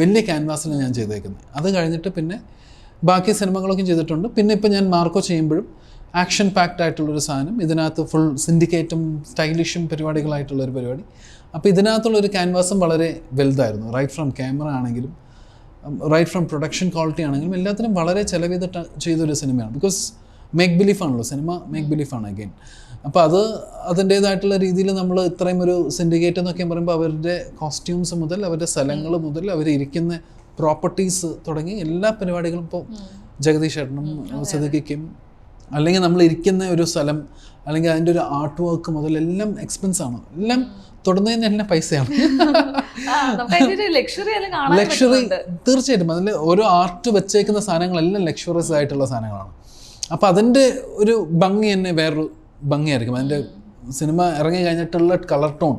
വലിയ ക്യാൻവാസിൽ ഞാൻ ചെയ്തേക്കുന്നത്. അത് കഴിഞ്ഞിട്ട് പിന്നെ ബാക്കി സിനിമകളൊക്കെ ചെയ്തിട്ടുണ്ട്. പിന്നെ ഇപ്പോൾ ഞാൻ മാർക്കോ ചെയ്യുമ്പോഴും ആക്ഷൻ പാക്ഡ് ആയിട്ടുള്ളൊരു സാധനം, ഇതിനകത്ത് ഫുൾ സിൻഡിക്കേറ്റും സ്റ്റൈലിഷും പരിപാടികളായിട്ടുള്ളൊരു പരിപാടി. അപ്പോൾ ഇതിനകത്തുള്ളൊരു ക്യാൻവാസും വളരെ വലുതായിരുന്നു. റൈറ്റ് ഫ്രം ക്യാമറ ആണെങ്കിലും റൈറ്റ് ഫ്രം പ്രൊഡക്ഷൻ ക്വാളിറ്റി ആണെങ്കിലും എല്ലാത്തിനും വളരെ ചിലവ് ചെയ്തിട്ട് ചെയ്തൊരു സിനിമയാണ്. ബിക്കോസ് മേക്ക് ബിലീഫാണല്ലോ സിനിമ, മേക്ക് ബിലീഫാണ് അഗെയിൻ. അപ്പോൾ അതിൻ്റേതായിട്ടുള്ള രീതിയിൽ നമ്മൾ ഇത്രയും ഒരു സിൻഡിക്കേറ്റ് എന്നൊക്കെ പറയുമ്പോൾ അവരുടെ കോസ്റ്റ്യൂംസ് മുതൽ അവരുടെ സ്ഥലങ്ങൾ മുതൽ അവരിരിക്കുന്ന പ്രോപ്പർട്ടീസ് തുടങ്ങി എല്ലാ പരിപാടികളും ഇപ്പോൾ ജഗദീഷ് ചേട്ടനും സിദ്ദിഖിക്കും, അല്ലെങ്കിൽ നമ്മൾ ഇരിക്കുന്ന ഒരു സ്ഥലം അല്ലെങ്കിൽ അതിൻ്റെ ഒരു ആർട്ട് വർക്ക് മുതൽ എല്ലാം എക്സ്പെൻസാണ്. എല്ലാം തൊടുന്നതിന് തന്നെ പൈസയാണ്. ലക്ഷറി തീർച്ചയായിട്ടും. അതിൽ ഓരോ ആർട്ട് വെച്ചേക്കുന്ന സാധനങ്ങളെല്ലാം ലക്ഷറീസ് ആയിട്ടുള്ള സാധനങ്ങളാണ്. അപ്പോൾ അതിൻ്റെ ഒരു ഭംഗി തന്നെ വേറൊരു ഭംഗിയായിരിക്കും. അതിൻ്റെ സിനിമ ഇറങ്ങി കഴിഞ്ഞിട്ടുള്ള കളർ ടോൺ,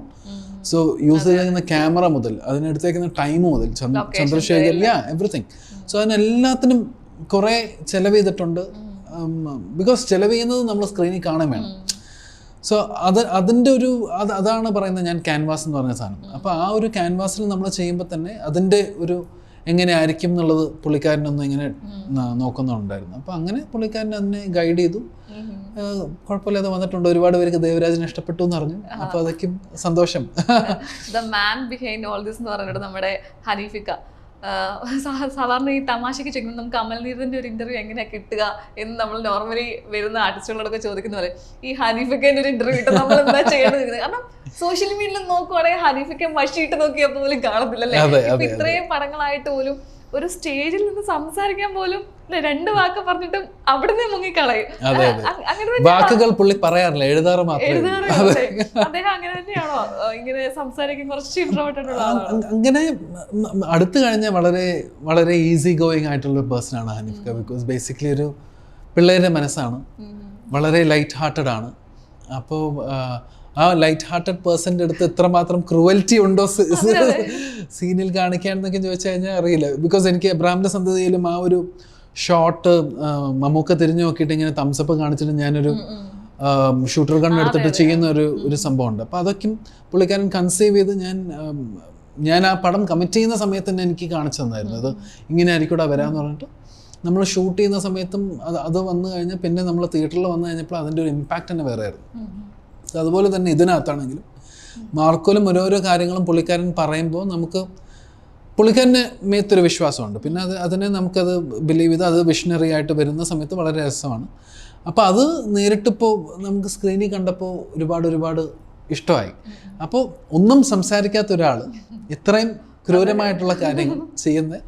സോ യൂസ് ചെയ്യുന്ന ക്യാമറ മുതൽ അതിനെടുത്തേക്കുന്ന ടൈം മുതൽ ചന്ദ്രശേഖർ എവറിത്തിങ്. സോ അതിനെല്ലാത്തിനും കുറേ ചിലവ് ചെയ്തിട്ടുണ്ട്. ബിക്കോസ് ചിലവ് ചെയ്യുന്നത് നമ്മൾ സ്ക്രീനിൽ കാണാൻ വേണം. സോ അതിൻ്റെ അതാണ് പറയുന്നത് ഞാൻ ക്യാൻവാസ് എന്ന് പറഞ്ഞ സാധനം. അപ്പോൾ ആ ഒരു ക്യാൻവാസിൽ നമ്മൾ ചെയ്യുമ്പോൾ തന്നെ അതിൻ്റെ ഒരു എങ്ങനെ ആയിരിക്കും എന്നുള്ളത് പുള്ളിക്കാരനൊന്നും ഇങ്ങനെ നോക്കുന്നുണ്ടായിരുന്നു. അപ്പോൾ അങ്ങനെ പുള്ളിക്കാരൻ അതിനെ ഗൈഡ് ചെയ്തു. കുഴപ്പമില്ലാതെ വന്നിട്ടുണ്ട്. ഒരുപാട് പേർക്ക് ദേവരാജനെ ഇഷ്ടപ്പെട്ടു എന്ന് പറഞ്ഞു. അപ്പോൾ അതൊക്കെ സന്തോഷം. The man behind all this എന്ന് പറഞ്ഞിട്ട് നമ്മുടെ ഹനീഫിക്ക സാധാരണ ഈ തമാശയ്ക്ക് ചെയ്യുമ്പോൾ നമുക്ക് അമൽനീറിന്റെ ഒരു ഇന്റർവ്യൂ എങ്ങനെയാണ് കിട്ടുക എന്ന് നമ്മൾ നോർമലി വരുന്ന ആർട്ടിസ്റ്റുകളോടൊക്കെ ചോദിക്കുന്ന പോലെ ഈ ഹനീഫിക്കൻ്റെ ഒരു ഇന്റർവ്യൂ കിട്ടും നമ്മൾ എന്താ ചെയ്യേണ്ടത്. കാരണം സോഷ്യൽ മീഡിയയിൽ നോക്കുവാണെങ്കിൽ ഹനീഫിക്ക മഷിയിട്ട് നോക്കിയാൽ പോലും കാണത്തില്ലല്ലേ. ഇപ്പൊ ഇത്രയും പടങ്ങളായിട്ട് പോലും ഒരു സ്റ്റേജിൽ നിന്ന് സംസാരിക്കാൻ പോലും 2 വാക്ക് പറഞ്ഞിട്ടും അവിടുന്ന് മുങ്ങിക്കളയും. വാക്കുകൾ പുള്ളി പറയാറില്ല, എഴുതാറ് മാത്രമേ. അദ്ദേഹം അങ്ങനെ തന്നെയാണോ ഇങ്ങനെ സംസാരിക്കാൻ കുറച്ച് ഇൻട്രോവേർട്ടഡ് ഉള്ള ആളാണ്? അങ്ങനെ അടുത്ത് കഴിഞ്ഞാൽ വളരെ വളരെ ഈസി ഗോയിങ് ആയിട്ടുള്ള പേഴ്സൺ ആണ് ഹനീഫ്ക്ക. ബിക്കോസ് ബേസിക്കലി ഒരു പിള്ളേരുടെ മനസ്സാണ്, വളരെ ലൈറ്റ് ഹാർട്ടഡ് ആണ്. അപ്പോൾ ആ ലൈറ്റ് ഹാർട്ടഡ് പേഴ്സൻ്റെ അടുത്ത് എത്രമാത്രം ക്രൂവൽറ്റി ഉണ്ടോ സീനിൽ കാണിക്കാണെന്നൊക്കെ ചോദിച്ചു കഴിഞ്ഞാൽ അറിയില്ല. ബിക്കോസ് എനിക്ക് എബ്രഹാമിൻ്റെ സന്തതിയിലും ആ ഒരു ഷോട്ട് മമ്മൂക്ക തിരിഞ്ഞു നോക്കിയിട്ട് ഇങ്ങനെ തംസപ്പ് കാണിച്ചിട്ട് ഞാനൊരു ഷൂട്ടർ ഗൺ എടുത്തിട്ട് ചെയ്യുന്ന ഒരു സംഭവമുണ്ട്. അപ്പോൾ അതൊക്കെ പുള്ളിക്കാരൻ കൺസീവ് ചെയ്ത് ഞാൻ ആ പടം കമ്മിറ്റ് ചെയ്യുന്ന സമയത്ത് തന്നെ എനിക്ക് കാണിച്ചു തന്നായിരുന്നു. അത് ഇങ്ങനെ ആയിരിക്കൂടെ വരാമെന്ന് പറഞ്ഞിട്ട് നമ്മൾ ഷൂട്ട് ചെയ്യുന്ന സമയത്തും അത് വന്നു കഴിഞ്ഞാൽ പിന്നെ നമ്മൾ തിയേറ്ററിൽ വന്നു കഴിഞ്ഞപ്പോൾ അതിൻ്റെ ഒരു ഇമ്പാക്റ്റ് തന്നെ വേറെ ആയിരുന്നു. അതുപോലെ തന്നെ ഇതിനകത്താണെങ്കിലും മാർക്കോലും ഓരോരോ കാര്യങ്ങളും പുള്ളിക്കാരൻ പറയുമ്പോൾ നമുക്ക് പുള്ളിക്കാരന് മേത്തൊരു വിശ്വാസമുണ്ട്. പിന്നെ അതിനെ നമുക്കത് ബിലീവ് ചെയ്ത് അത് വിഷണറി ആയിട്ട് വരുന്ന സമയത്ത് വളരെ രസമാണ്. അപ്പോൾ അത് നേരിട്ടിപ്പോൾ നമുക്ക് സ്ക്രീനിൽ കണ്ടപ്പോൾ ഒരുപാട് ഇഷ്ടമായി. അപ്പോൾ ഒന്നും സംസാരിക്കാത്ത ഒരാൾ ഇത്രയും ക്രൂരമായിട്ടുള്ള കാര്യങ്ങൾ ചെയ്യുന്ന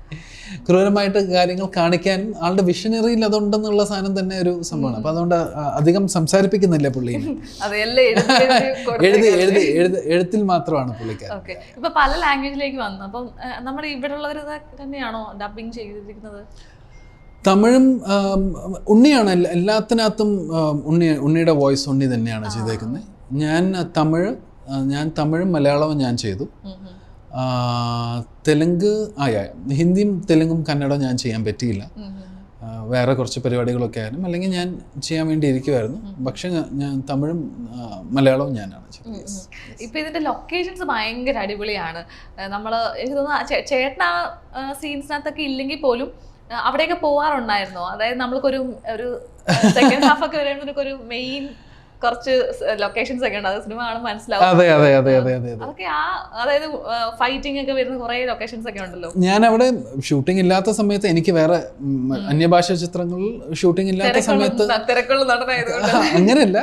ക്രൂരമായിട്ട് കാര്യങ്ങൾ കാണിക്കാൻ ആളുടെ വിഷനറിയിൽ അതുണ്ടെന്നുള്ള സാധനം തന്നെ ഒരു സംഭവമാണ്. അപ്പോൾ അതുകൊണ്ട് അധികം സംസാരിപ്പിക്കുന്നില്ല പുള്ളിയെ. എഴുത്തിൽ മാത്രമാണ് പുള്ളിക്കാരൻ. ഓക്കെ, ഇപ്പൊ പല ലാംഗ്വേജിലേക്ക് വന്നു. അപ്പം നമ്മുടെ ഇവിടെ ഉള്ളവർ തന്നെയാണോ ഡബിങ് ചെയ്തിരിക്കുന്നത്? തമിഴും ഉണ്ണിയാണ് എല്ലാത്തിനകത്തും. ഉണ്ണിയുടെ വോയിസ് ഉണ്ണി തന്നെയാണ് ചെയ്തേക്കുന്നത്. ഞാൻ തമിഴും മലയാളവും ഞാൻ ചെയ്തു. തെലുങ്ക് ഹിന്ദിയും തെലുങ്കും കന്നഡവും ഞാൻ ചെയ്യാൻ പറ്റിയില്ല. വേറെ കുറച്ച് പരിപാടികളൊക്കെ ആയാലും അല്ലെങ്കിൽ ഞാൻ ചെയ്യാൻ വേണ്ടി ഇരിക്കുമായിരുന്നു. പക്ഷെ ഞാൻ തമിഴും മലയാളവും ഞാനാണ് ചെയ്തത്. ഇപ്പൊ ഇതിന്റെ ലൊക്കേഷൻസ് ഭയങ്കര അടിപൊളിയാണ്. നമ്മള് എനിക്ക് തോന്നുന്നു ചേട്ടൻ ആ സീൻസിനകത്തൊക്കെ ഇല്ലെങ്കിൽ പോലും അവിടെയൊക്കെ പോവാറുണ്ടായിരുന്നോ? അതായത് നമ്മൾക്കൊരു സെക്കൻഡ് ഹാഫ് ഒക്കെ വരുമ്പോഴേക്കും ഒരു മെയിൻ കുറച്ച് ലൊക്കേഷൻസ് ഒക്കെ ഉണ്ട്, അത് സിനിമ കാണുമ്പോൾ മനസ്സിലാവും. അതൊക്കെ അതായത് ഫൈറ്റിംഗ് ഒക്കെ വരുന്ന കുറെ ലൊക്കേഷൻസ് ഒക്കെ ഉണ്ടല്ലോ. ഞാൻ അവിടെ ഷൂട്ടിംഗ് ഇല്ലാത്ത സമയത്ത് എനിക്ക് വേറെ അന്യഭാഷാ ചിത്രങ്ങളിൽ ഷൂട്ടിംഗ് ഇല്ലാത്ത സമയത്ത് അങ്ങനെയല്ല,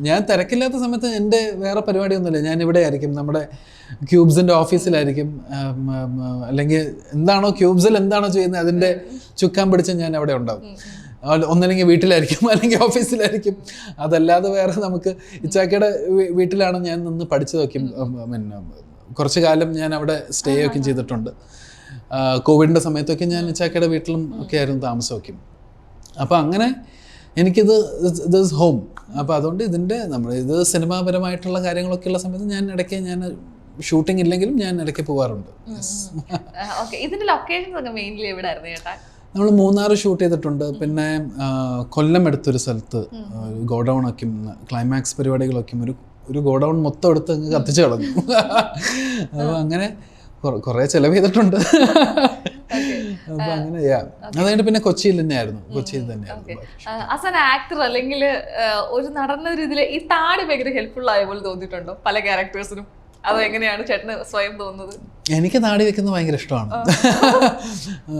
ഞാൻ തിരക്കില്ലാത്ത സമയത്ത് എൻ്റെ വേറെ പരിപാടിയൊന്നുമില്ല. ഞാൻ ഇവിടെ ആയിരിക്കും, നമ്മുടെ ക്യൂബ്സിൻ്റെ ഓഫീസിലായിരിക്കും. അല്ലെങ്കിൽ എന്താണോ ക്യൂബ്സിൽ എന്താണോ ചെയ്യുന്നത് അതിൻ്റെ ചുക്കാൻ പിടിച്ച് ഞാൻ അവിടെ ഉണ്ടാവും. ഒന്നല്ലെങ്കിൽ വീട്ടിലായിരിക്കും അല്ലെങ്കിൽ ഓഫീസിലായിരിക്കും. അതല്ലാതെ വേറെ നമുക്ക് ഇച്ചാക്കയുടെ വീട്ടിലാണ് ഞാൻ നിന്ന് പഠിച്ചതൊക്കെ. പിന്നെ കുറച്ച് കാലം ഞാൻ അവിടെ സ്റ്റേ ഒക്കെ ചെയ്തിട്ടുണ്ട്. കോവിഡിൻ്റെ സമയത്തൊക്കെ ഞാൻ ഇച്ചാക്കയുടെ വീട്ടിലും ഒക്കെ ആയിരുന്നു താമസമൊക്കെ. അപ്പോൾ അങ്ങനെ എനിക്കിത് ദിസ് ഹോം. അപ്പോൾ അതുകൊണ്ട് ഇത് സിനിമാപരമായിട്ടുള്ള കാര്യങ്ങളൊക്കെ ഉള്ള സമയത്ത് ഞാൻ ഇടയ്ക്ക് ഷൂട്ടിംഗ് ഇല്ലെങ്കിലും ഞാൻ ഇടയ്ക്ക് പോകാറുണ്ട്. ഇതിന്റെ ലൊക്കേഷൻസ് ഒക്കെ മെയിൻലി എവിടെയായിരുന്നു ചേട്ടാ? നമ്മൾ മൂന്നാർ ഷൂട്ട് ചെയ്തിട്ടുണ്ട്. പിന്നെ കൊല്ലം എടുത്തൊരു സ്ഥലത്ത് ഗോഡൗൺ ഒക്കെ ക്ലൈമാക്സ് പരിപാടികളൊക്കെ ഒരു ഗോഡൗൺ മൊത്തം എടുത്ത് അങ്ങ് കത്തിച്ച് കളഞ്ഞു. അപ്പോൾ അങ്ങനെ കുറേ ചിലവ് ചെയ്തിട്ടുണ്ട്. അപ്പോൾ അങ്ങനെ അതുകഴിഞ്ഞിട്ട് പിന്നെ കൊച്ചിയിൽ തന്നെയായിരുന്നു. ആസ് ആൻ ആക്ടർ അല്ലെങ്കിൽ ഒരു നടന്ന രീതിയിൽ ഈ താടി ഭയങ്കര ഹെൽപ്ഫുൾ ആയ പോലെ തോന്നിയിട്ടുണ്ടോ പല ക്യാരക്ടേഴ്സിനും? അതോ എങ്ങനെയാണ് ചേട്ടന് സ്വയം തോന്നുന്നത്? എനിക്ക് താടി വെക്കുന്നത് ഭയങ്കര ഇഷ്ടമാണ്.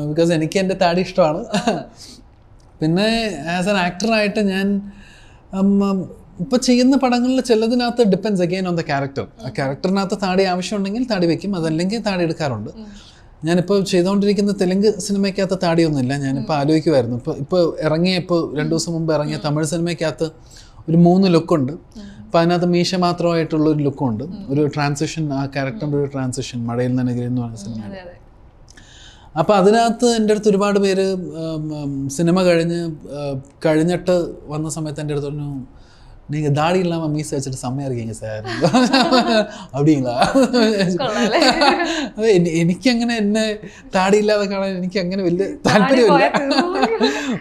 ബിക്കോസ് എനിക്ക് എൻ്റെ താടി ഇഷ്ടമാണ്. പിന്നെ ആസ് ആൻ ആക്ടറായിട്ട് ഞാൻ ഇപ്പോൾ ചെയ്യുന്ന പടങ്ങളിൽ ചിലതിനകത്ത് depends again on the character. ആ ക്യാരക്ടറിനകത്ത് താടി ആവശ്യമുണ്ടെങ്കിൽ താടി വെക്കും, അതല്ലെങ്കിൽ താടി എടുക്കാറുണ്ട്. ഞാനിപ്പോൾ ചെയ്തുകൊണ്ടിരിക്കുന്ന തെലുങ്ക് സിനിമയ്ക്കകത്ത് താടിയൊന്നുമില്ല. ഞാനിപ്പോൾ ആലോചിക്കുമായിരുന്നു, ഇപ്പോൾ 2 ദിവസം മുമ്പ് ഇറങ്ങിയ തമിഴ് സിനിമയ്ക്കകത്ത് ഒരു 3 ലുക്കുണ്ട്. അപ്പോൾ അതിനകത്ത് മീശ മാത്രമായിട്ടുള്ളൊരു ലുക്കുണ്ട്. ഒരു ട്രാൻസിഷൻ, ആ ക്യാരക്ടറിൻ്റെ ഒരു ട്രാൻസിഷൻ, മഴയിൽ നനകിൽ എന്ന് പറയുന്ന സിനിമ. അപ്പോൾ അതിനകത്ത് എൻ്റെ അടുത്ത് ഒരുപാട് പേര് സിനിമ കഴിഞ്ഞിട്ട് വന്ന സമയത്ത് എൻ്റെ അടുത്ത് പറഞ്ഞു, நீங்கள் தாடி இல்லாமல் மீசை வச்சுட்டு செம்மையாக இருக்கீங்க சார் அப்படிங்களா? എനിക്കങ്ങനെ എന്നെ താടിയില്ലാതെ കാണാൻ എനിക്ക് അങ്ങനെ വലിയ താല്പര്യമില്ല.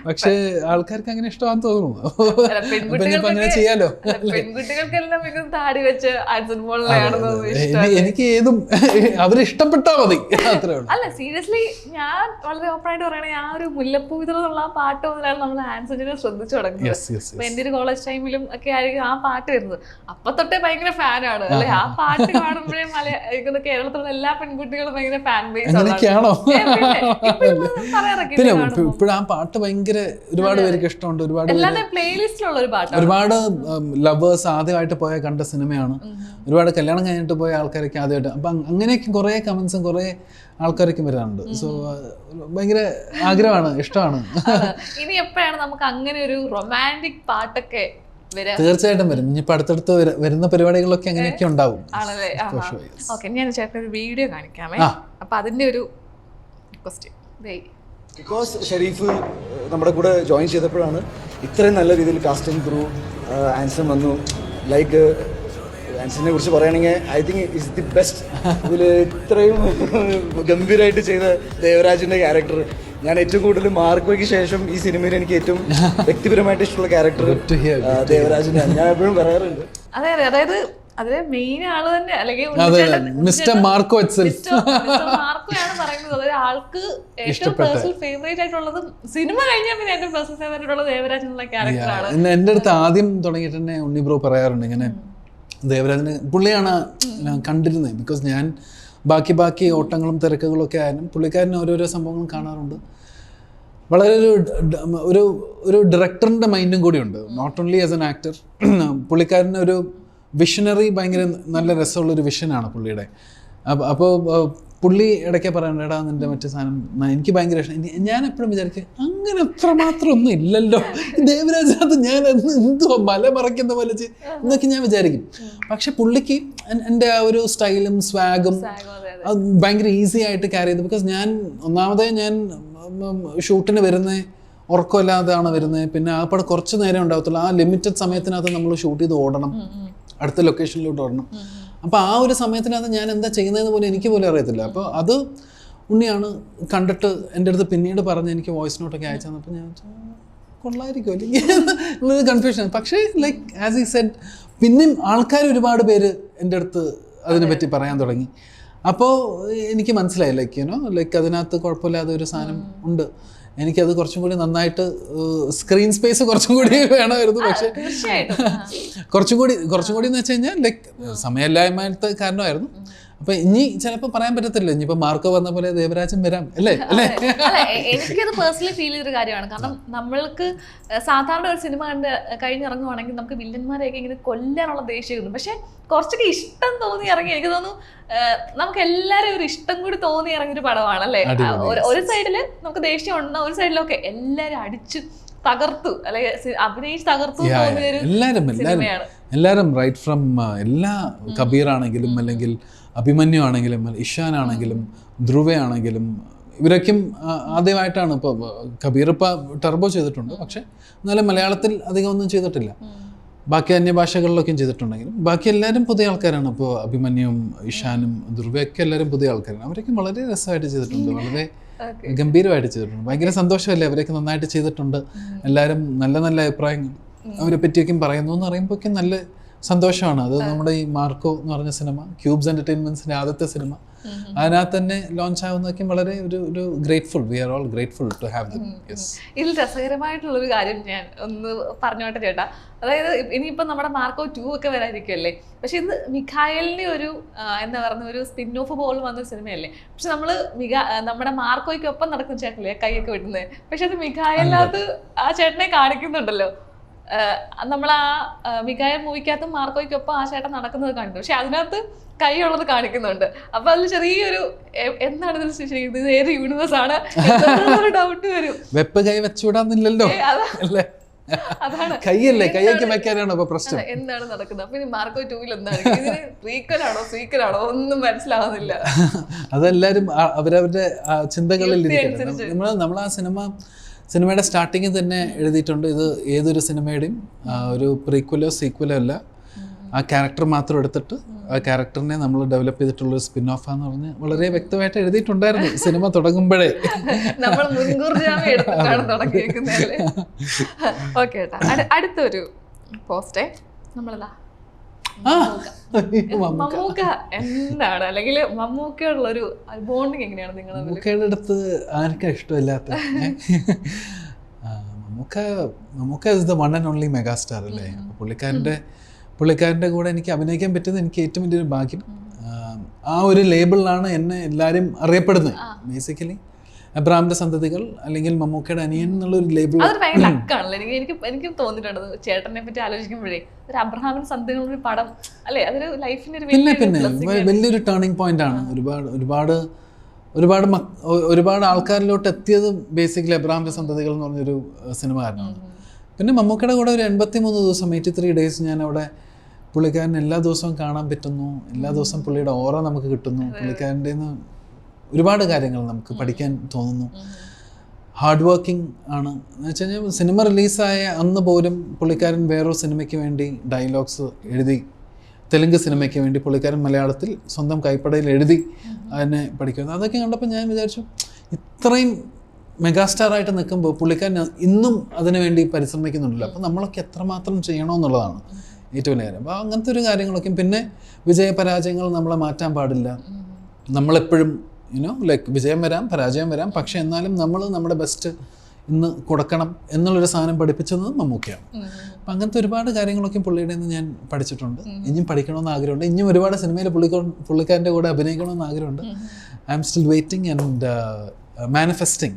പക്ഷേ ആൾക്കാർക്ക് അങ്ങനെ ഇഷ്ടമാണെന്ന് തോന്നുന്നു. അങ്ങനെ ചെയ്യാലോ. എനിക്ക് ഏതും അവരിഷ്ടപ്പെട്ടാൽ മതി, അത്രേ ഉള്ളൂ. അല്ല സീരിയസ്ലി ഞാൻ വളരെ ഓപ്പണായിട്ട് പറയണേ, ആ ഒരു മുല്ലപ്പൂ എന്നുള്ള ആ പാട്ട് മുതലാണ് നമ്മൾ ആൻസറിനെ ശ്രദ്ധിച്ചു തുടങ്ങുന്നത്. എൻ്റെ ഒരു കോളേജ് ടൈമിലും ഒക്കെ ആയിരിക്കും ആ പാട്ട് വരുന്നത്. അപ്പൊ തൊട്ടേ ഭയങ്കര ഫാനാണ് അല്ലെ. ആ പാട്ട് കാണുമ്പോഴേ കേരളത്തിലുള്ള എല്ലാ പെൺകുട്ടികളും ഭയങ്കര ഫാൻ ബേസ് അങ്ങനെയൊക്കെയാണോ? പിന്നെ ഇപ്പോഴും ആ പാട്ട് ഭയങ്കര ഒരുപാട് പേർക്ക് ഇഷ്ടമുണ്ട്. പ്ലേലിസ്റ്റിലുള്ള ഒരു പാട്ട്. ഒരുപാട് ലവേഴ്സ് ആദ്യമായിട്ട് പോയ കണ്ട സിനിമയാണ്. ഒരുപാട് കല്യാണം കഴിഞ്ഞിട്ട് പോയ ആൾക്കാരൊക്കെ ആദ്യമായിട്ട്. അപ്പം അങ്ങനെയൊക്കെ കുറേ കമന്റ്സും കുറേ ആൾക്കാരൊക്കെ വരാറുണ്ട്. സോ ഭയങ്കര ആഗ്രഹമാണ്, ഇഷ്ടമാണ്. ഇനി എപ്പോഴാണ് നമുക്ക് അങ്ങനെ ഒരു റൊമാൻറ്റിക് പാട്ടൊക്കെ? തീർച്ചയായിട്ടും വരും. ഇനിയിപ്പോൾ അടുത്തടുത്ത് വരുന്ന പരിപാടികളൊക്കെ അങ്ങനെയൊക്കെ ഉണ്ടാവും. ആണല്ലേ? ഓക്കെ, ഞാൻ ചേട്ടൻ ഒരു വീഡിയോ കാണിക്കാമേ. അപ്പൊ അതിന്റെ ഒരു ക്വസ്റ്റ്യൻ. ബിക്കോസ് ഷെരീഫ് നമ്മുടെ കൂടെ ജോയിൻ ചെയ്തപ്പോഴാണ് ഇത്രയും നല്ല രീതിയിൽ കാസ്റ്റിംഗ് ത്രൂ ആൻസൺ വന്നു. ലൈക്ക് ആൻസറിനെ കുറിച്ച് പറയുകയാണെങ്കിൽ I think is the best. ഇതിൽ ഇത്രയും ഗംഭീരമായിട്ട് ചെയ്ത ദേവരാജിൻ്റെ ക്യാരക്ടർ ഞാൻ ഏറ്റവും കൂടുതൽ മാർക്കോയ്ക്ക് ശേഷം ഈ സിനിമയിൽ എനിക്ക് ഏറ്റവും വ്യക്തിപരമായിട്ട് ഇഷ്ടമുള്ള ക്യാരക്ടർ ദേവരാജിന്റെ. ഞാൻ എപ്പോഴും പറയാറുണ്ട്. അതെ അതെ, അതായത് അതിലെ മെയിൻ ആള് തന്നെ, അല്ലെങ്കിൽ മിസ്റ്റർ മാർക്കോ മാർക്കോയാണ് പറയുന്നത്. അതായത് ആൾക്ക് ഏറ്റവും പേഴ്സണൽ ഫേവറേറ്റ് ആയിട്ടുള്ളത് സിനിമ കഴിഞ്ഞാൽ പിന്നെ ഏറ്റവും പേഴ്സണൽ ഫേവറേറ്റ് ആയിട്ടുള്ള ദേവരാജ് എന്നുള്ള ക്യാരക്ടറാണ്. എൻ്റെ അടുത്ത് ആദ്യം തുടങ്ങിയിട്ട് തന്നെ ഉണ്ണി ബ്രോ പറയാറുണ്ട് ഇങ്ങനെ ദേവരാജിനെ പുള്ളിയാണ് കണ്ടിരുന്നത്. ബിക്കോസ് ഞാൻ ബാക്കി ഓട്ടങ്ങളും തിരക്കുകളും ഒക്കെ ആയാലും പുള്ളിക്കാരന് ഓരോരോ സംഭവങ്ങളും കാണാറുണ്ട്. വളരെ ഒരു ഡയറക്ടറിൻ്റെ മൈൻഡും കൂടിയുണ്ട്, not only as an actor. പുള്ളിക്കാരന് ഒരു വിഷനറി, ഭയങ്കര നല്ല രസമുള്ളൊരു വിഷനാണ് പുള്ളിയുടെ. അപ്പോൾ പുള്ളി ഇടയ്ക്ക് പറയണ്ട എടാ നിൻ്റെ മറ്റേ സാധനം എനിക്ക് ഭയങ്കര ഇഷ്ടം. ഞാൻ എപ്പോഴും വിചാരിക്കും അങ്ങനെ അത്രമാത്രം ഒന്നും ഇല്ലല്ലോ ദേവരാജനകത്ത് ഞാൻ എന്തോ മല മറയ്ക്കുന്ന പോലെ എന്നൊക്കെ ഞാൻ വിചാരിക്കും. പക്ഷെ പുള്ളിക്ക് എൻ്റെ ആ ഒരു സ്റ്റൈലും സ്വാഗും ഭയങ്കര ഈസി ആയിട്ട് ക്യാരി ചെയ്തു. ബിക്കോസ് ഞാൻ ഒന്നാമതേ ഞാൻ ഷൂട്ടിന് വരുന്നത് ഉറക്കമില്ലാതെയാണ് വരുന്നത്. പിന്നെ ആപ്പടെ കുറച്ച് നേരം ഉണ്ടാകത്തുള്ളൂ. ആ ലിമിറ്റഡ് സമയത്തിനകത്ത് നമ്മൾ ഷൂട്ട് ചെയ്ത് ഓടണം, അടുത്ത ലൊക്കേഷനിലോട്ട് ഓടണം. അപ്പോൾ ആ ഒരു സമയത്തിനകത്ത് ഞാൻ എന്താ ചെയ്യുന്നതെന്ന് പോലും എനിക്ക് പോലും അറിയത്തില്ല. അപ്പോൾ അത് ഉണ്ണിയാണ് കണ്ടിട്ട് എൻ്റെ അടുത്ത് പിന്നീട് പറഞ്ഞ് എനിക്ക് വോയിസ് നോട്ടൊക്കെ അയച്ചു തന്നപ്പോൾ ഞാൻ കൊള്ളായിരിക്കും അല്ലെങ്കിൽ കൺഫ്യൂഷൻ. പക്ഷേ ലൈക്ക് ആസ് ഈ സെഡ് പിന്നെയും ആൾക്കാർ ഒരുപാട് പേര് എൻ്റെ അടുത്ത് അതിനെപ്പറ്റി പറയാൻ തുടങ്ങി. അപ്പോൾ എനിക്ക് മനസ്സിലായി ലൈക്ക് യുനോ ലൈക്ക് അതിനകത്ത് കുഴപ്പമില്ലാതെ ഒരു സാധനം ഉണ്ട്. എനിക്കത് കുറച്ചും കൂടി നന്നായിട്ട് സ്ക്രീൻ സ്പേസ് കുറച്ചും കൂടി വേണമായിരുന്നു. പക്ഷേ കുറച്ചും കൂടി എന്ന് വെച്ച് കഴിഞ്ഞാൽ ലൈക്ക് സമയമില്ലായ്മത്തെ കാരണമായിരുന്നു. അപ്പൊ ഇനി ചിലപ്പോൾ പറയാൻ പറ്റത്തില്ല, ഇനിയിപ്പോൾ മാർക്കോ വന്ന പോലെ ദേവരാജൻ വരാം അല്ലേ. എനിക്കത് പേഴ്സണലി ഫീൽ ചെയ്തൊരു കാര്യമാണ്. കാരണം നമ്മൾക്ക് സാധാരണ ഒരു സിനിമ കണ്ട് കഴിഞ്ഞിറങ്ങുവാണെങ്കിൽ നമുക്ക് വില്ലന്മാരെയൊക്കെ ഇങ്ങനെ കൊല്ലാനുള്ള ദേഷ്യം കിട്ടും. പക്ഷെ കുറച്ചൊക്കെ ഇഷ്ടം തോന്നി ഇറങ്ങി, എനിക്ക് തോന്നുന്നു നമുക്ക് എല്ലാവരും ഒരു ഇഷ്ടം കൂടി തോന്നി ഇറങ്ങിയൊരു പടമാണല്ലേ. ഒരു സൈഡില് നമുക്ക് ദേഷ്യം ഉണ്ട്, ഒരു സൈഡിലൊക്കെ എല്ലാരും അടിച്ചു തകർത്തു അല്ലെങ്കിൽ അഭിനയിച്ച് തകർത്തു തോന്നിയൊരു സിനിമയാണ്. എല്ലാവരും റൈറ്റ് ഫ്രം എല്ലാ കബീർ ആണെങ്കിലും അല്ലെങ്കിൽ അഭിമന്യു ആണെങ്കിലും ഇഷാൻ ആണെങ്കിലും ധ്രുവയാണെങ്കിലും ഇവരൊക്കെയും ആദ്യമായിട്ടാണ്. ഇപ്പോൾ കബീർ ഇപ്പോൾ ടർബോ ചെയ്തിട്ടുണ്ട്, പക്ഷെ എന്നാലും മലയാളത്തിൽ അധികം ഒന്നും ചെയ്തിട്ടില്ല. ബാക്കി അന്യഭാഷകളിലൊക്കെയും ചെയ്തിട്ടുണ്ടെങ്കിലും ബാക്കി എല്ലാവരും പുതിയ ആൾക്കാരാണ്. ഇപ്പോൾ അഭിമന്യുവും ഇഷാനും ധ്രുവയൊക്കെ എല്ലാവരും പുതിയ ആൾക്കാരാണ്. അവരൊക്കെ വളരെ രസമായിട്ട് ചെയ്തിട്ടുണ്ട്, വളരെ ഗംഭീരമായിട്ട് ചെയ്തിട്ടുണ്ട്. ഭയങ്കര സന്തോഷമല്ലേ അവരൊക്കെ നന്നായിട്ട് ചെയ്തിട്ടുണ്ട്. എല്ലാവരും നല്ല നല്ല അഭിപ്രായങ്ങൾ അവരെ പറ്റിയൊക്കെ പറയുന്നു എന്ന് പറയുമ്പോഴൊക്കെ നല്ല സന്തോഷമാണ്. അത് നമ്മുടെ ഈ മാർക്കോ എന്ന് പറഞ്ഞ സിനിമ ക്യൂബ്സ് എൻ്റർടൈൻമെൻറ്റ്സിൻ്റെ ആദ്യത്തെ സിനിമ, അതിനകത്ത് തന്നെ ലോഞ്ച് ആവുന്നതൊക്കെ വളരെ ഒരു grateful. We are all grateful to have them. Yes. ഇതിൽ രസകരമായിട്ടുള്ളൊരു കാര്യം ഞാൻ ഒന്ന് പറഞ്ഞോട്ടെ ചേട്ടാ. അതായത് ഇനിയിപ്പോൾ നമ്മുടെ മാർക്കോ 2 ഒക്കെ വരാതിരിക്കുമല്ലേ. പക്ഷെ ഇത് മിഖായലിൻ്റെ ഒരു എന്താ പറയുന്ന ഒരു സ്പിൻ ഓഫ് പോലെ വന്ന സിനിമയല്ലേ. പക്ഷെ നമ്മുടെ മാർക്കോയ്ക്കൊപ്പം നടക്കുന്ന ചേട്ടനല്ലേ കൈയൊക്കെ വിടുന്നത്. പക്ഷെ അത് മിഖായലിനകത്ത് ആ ചേട്ടനെ കാണിക്കുന്നുണ്ടല്ലോ. നമ്മൾ ആ മിഖായൽ മൂവിക്കകത്ത് മാർക്കോയ്ക്കൊപ്പം ആ ചേട്ടൻ നടക്കുന്നത് കണ്ടു. പക്ഷെ അതിനകത്ത് കൈ ഉള്ളത് കാണിക്കുന്നുണ്ട്. അപ്പൊ അതിൽ ചെറിയൊരു എന്താണ് ഇത് ഏത് യൂണിവേഴ്സ് ആണ് ഡൗട്ട് വരും. വെപ്പ് കൈ വെച്ചുവിടാന്നില്ലല്ലോ, അതാണ് കൈയല്ലേ, കൈയൊക്കെ വെക്കാനാണ് ഇപ്പൊ പ്രശ്നം. എന്താണ് നടക്കുന്നത്? അപ്പൊ ഇനി മാർക്കോ 2 എന്താണ്, ഇതിന് റീക്വലാണോ സീക്വലാണോ ഒന്നും മനസ്സിലാവുന്നില്ല. അതെല്ലാരും അവരവരുടെ ചിന്തകളിൽ നമ്മൾ ആ സിനിമയുടെ സ്റ്റാർട്ടിങ്ങിൽ തന്നെ എഴുതിയിട്ടുണ്ട്, ഇത് ഏതൊരു സിനിമയുടെയും ഒരു പ്രീക്വലോ സീക്വലോ അല്ല, ആ ക്യാരക്ടർ മാത്രം എടുത്തിട്ട് ആ ക്യാരക്ടറിനെ നമ്മൾ ഡെവലപ്പ് ചെയ്തിട്ടുള്ളൊരു സ്പിൻ ഓഫാന്ന് പറഞ്ഞ് വളരെ വ്യക്തമായിട്ട് എഴുതിയിട്ടുണ്ടായിരുന്നു സിനിമ തുടങ്ങുമ്പോഴേ. നമ്മൾ മുൻകൂർ ജാമ്യം എടുത്തിട്ടാണ് തുടങ്ങിയിരിക്കുന്നത്. ഓക്കെ ഏട്ടാ, അടുത്തൊരു പോസ്റ്റേ നമ്മളതാ മമ്മൂക്ക എന്താണ്, അല്ലെങ്കിൽ മമ്മൂക്കയുള്ളൊരു ബോണ്ടിങ് എങ്ങനെയാണ് നിങ്ങൾ? മമ്മൂക്കയുടെ അടുത്ത് ആർക്കാ ഇഷ്ടമില്ലാത്ത? Mammukka is the one and only megastar അല്ലേ. പുള്ളിക്കാരൻ്റെ കൂടെ എനിക്ക് അഭിനയിക്കാൻ പറ്റുന്നത് എനിക്ക് ഏറ്റവും വലിയൊരു ഭാഗ്യം. ആ ഒരു ലേബിളിലാണ് എന്നെ എല്ലാവരും അറിയപ്പെടുന്നത്. ബേസിക്കലി അബ്രഹാമിന്റെ സന്തതികൾ അല്ലെങ്കിൽ മമ്മൂക്കയുടെ അനിയൻ എന്നുള്ളൊരു ലേബിൾ. എനിക്ക് തോന്നിയിട്ടുണ്ട് ചേട്ടനെ പറ്റി ആലോചിക്കുമ്പോഴേ ഒരു അബ്രഹാമിന്റെ സന്തതികളുടെ പടം അല്ലേ, അതൊരു ലൈഫിന്റെ പിന്നെ വലിയൊരു ടേണിംഗ് പോയിന്റ് ആണ്. ഒരുപാട് ആൾക്കാരിലോട്ട് എത്തിയത് ബേസിക്കലി അബ്രഹാമിന്റെ സന്തതികൾ എന്ന് പറഞ്ഞൊരു സിനിമ കാരണമാണ്. പിന്നെ മമ്മൂക്കയുടെ കൂടെ ഒരു 83 ദിവസം 83 ഡേയ്സ് ഞാൻ അവിടെ പുള്ളിക്കാരൻ എല്ലാ ദിവസവും കാണാൻ പറ്റുന്നു. എല്ലാ ദിവസവും പുള്ളിയുടെ ഓറ നമുക്ക് കിട്ടുന്നു. പുള്ളിക്കാരൻ്റെ ഒരുപാട് കാര്യങ്ങൾ നമുക്ക് പഠിക്കാൻ തോന്നുന്നു. ഹാർഡ് വർക്കിംഗ് ആണ് എന്ന് വെച്ച് കഴിഞ്ഞാൽ സിനിമ റിലീസായ അന്ന് പോലും പുള്ളിക്കാരൻ വേറൊരു സിനിമയ്ക്ക് വേണ്ടി ഡയലോഗ്സ് എഴുതി, തെലുങ്ക് സിനിമയ്ക്ക് വേണ്ടി പുള്ളിക്കാരൻ മലയാളത്തിൽ സ്വന്തം കൈപ്പടയിൽ എഴുതി അതിനെ പഠിക്കുന്നത്. അതൊക്കെ കണ്ടപ്പോൾ ഞാൻ വിചാരിച്ചു ഇത്രയും മെഗാസ്റ്റാറായിട്ട് നിൽക്കുമ്പോൾ പുള്ളിക്കാരൻ ഇന്നും അതിനു വേണ്ടി പരിശ്രമിക്കുന്നുണ്ടല്ലോ. അപ്പോൾ നമ്മളൊക്കെ എത്രമാത്രം ചെയ്യണമെന്നുള്ളതാണ് ഏറ്റവും വലിയ കാര്യം. അപ്പോൾ അങ്ങനത്തെ ഒരു കാര്യങ്ങളൊക്കെ. പിന്നെ വിജയപരാജയങ്ങൾ നമ്മളെ മാറ്റാൻ പാടില്ല. നമ്മളെപ്പോഴും ലൈക്ക് വിജയം വരാം പരാജയം വരാം, പക്ഷെ എന്നാലും നമ്മൾ നമ്മുടെ ബെസ്റ്റ് ഇന്ന് കൊടുക്കണം എന്നുള്ളൊരു സാധനം പഠിപ്പിച്ചത് മമ്മൂക്കയാണ്. അപ്പം അങ്ങനത്തെ ഒരുപാട് കാര്യങ്ങളൊക്കെ പുള്ളിയുടെ നിന്ന് ഞാൻ പഠിച്ചിട്ടുണ്ട്. ഇനിയും പഠിക്കണമെന്ന് ആഗ്രഹമുണ്ട്. ഇനിയും ഒരുപാട് സിനിമയിൽ പുള്ളിക്കാരൻ്റെ കൂടെ അഭിനയിക്കണമെന്ന് ആഗ്രഹമുണ്ട്. I am still waiting and manifesting.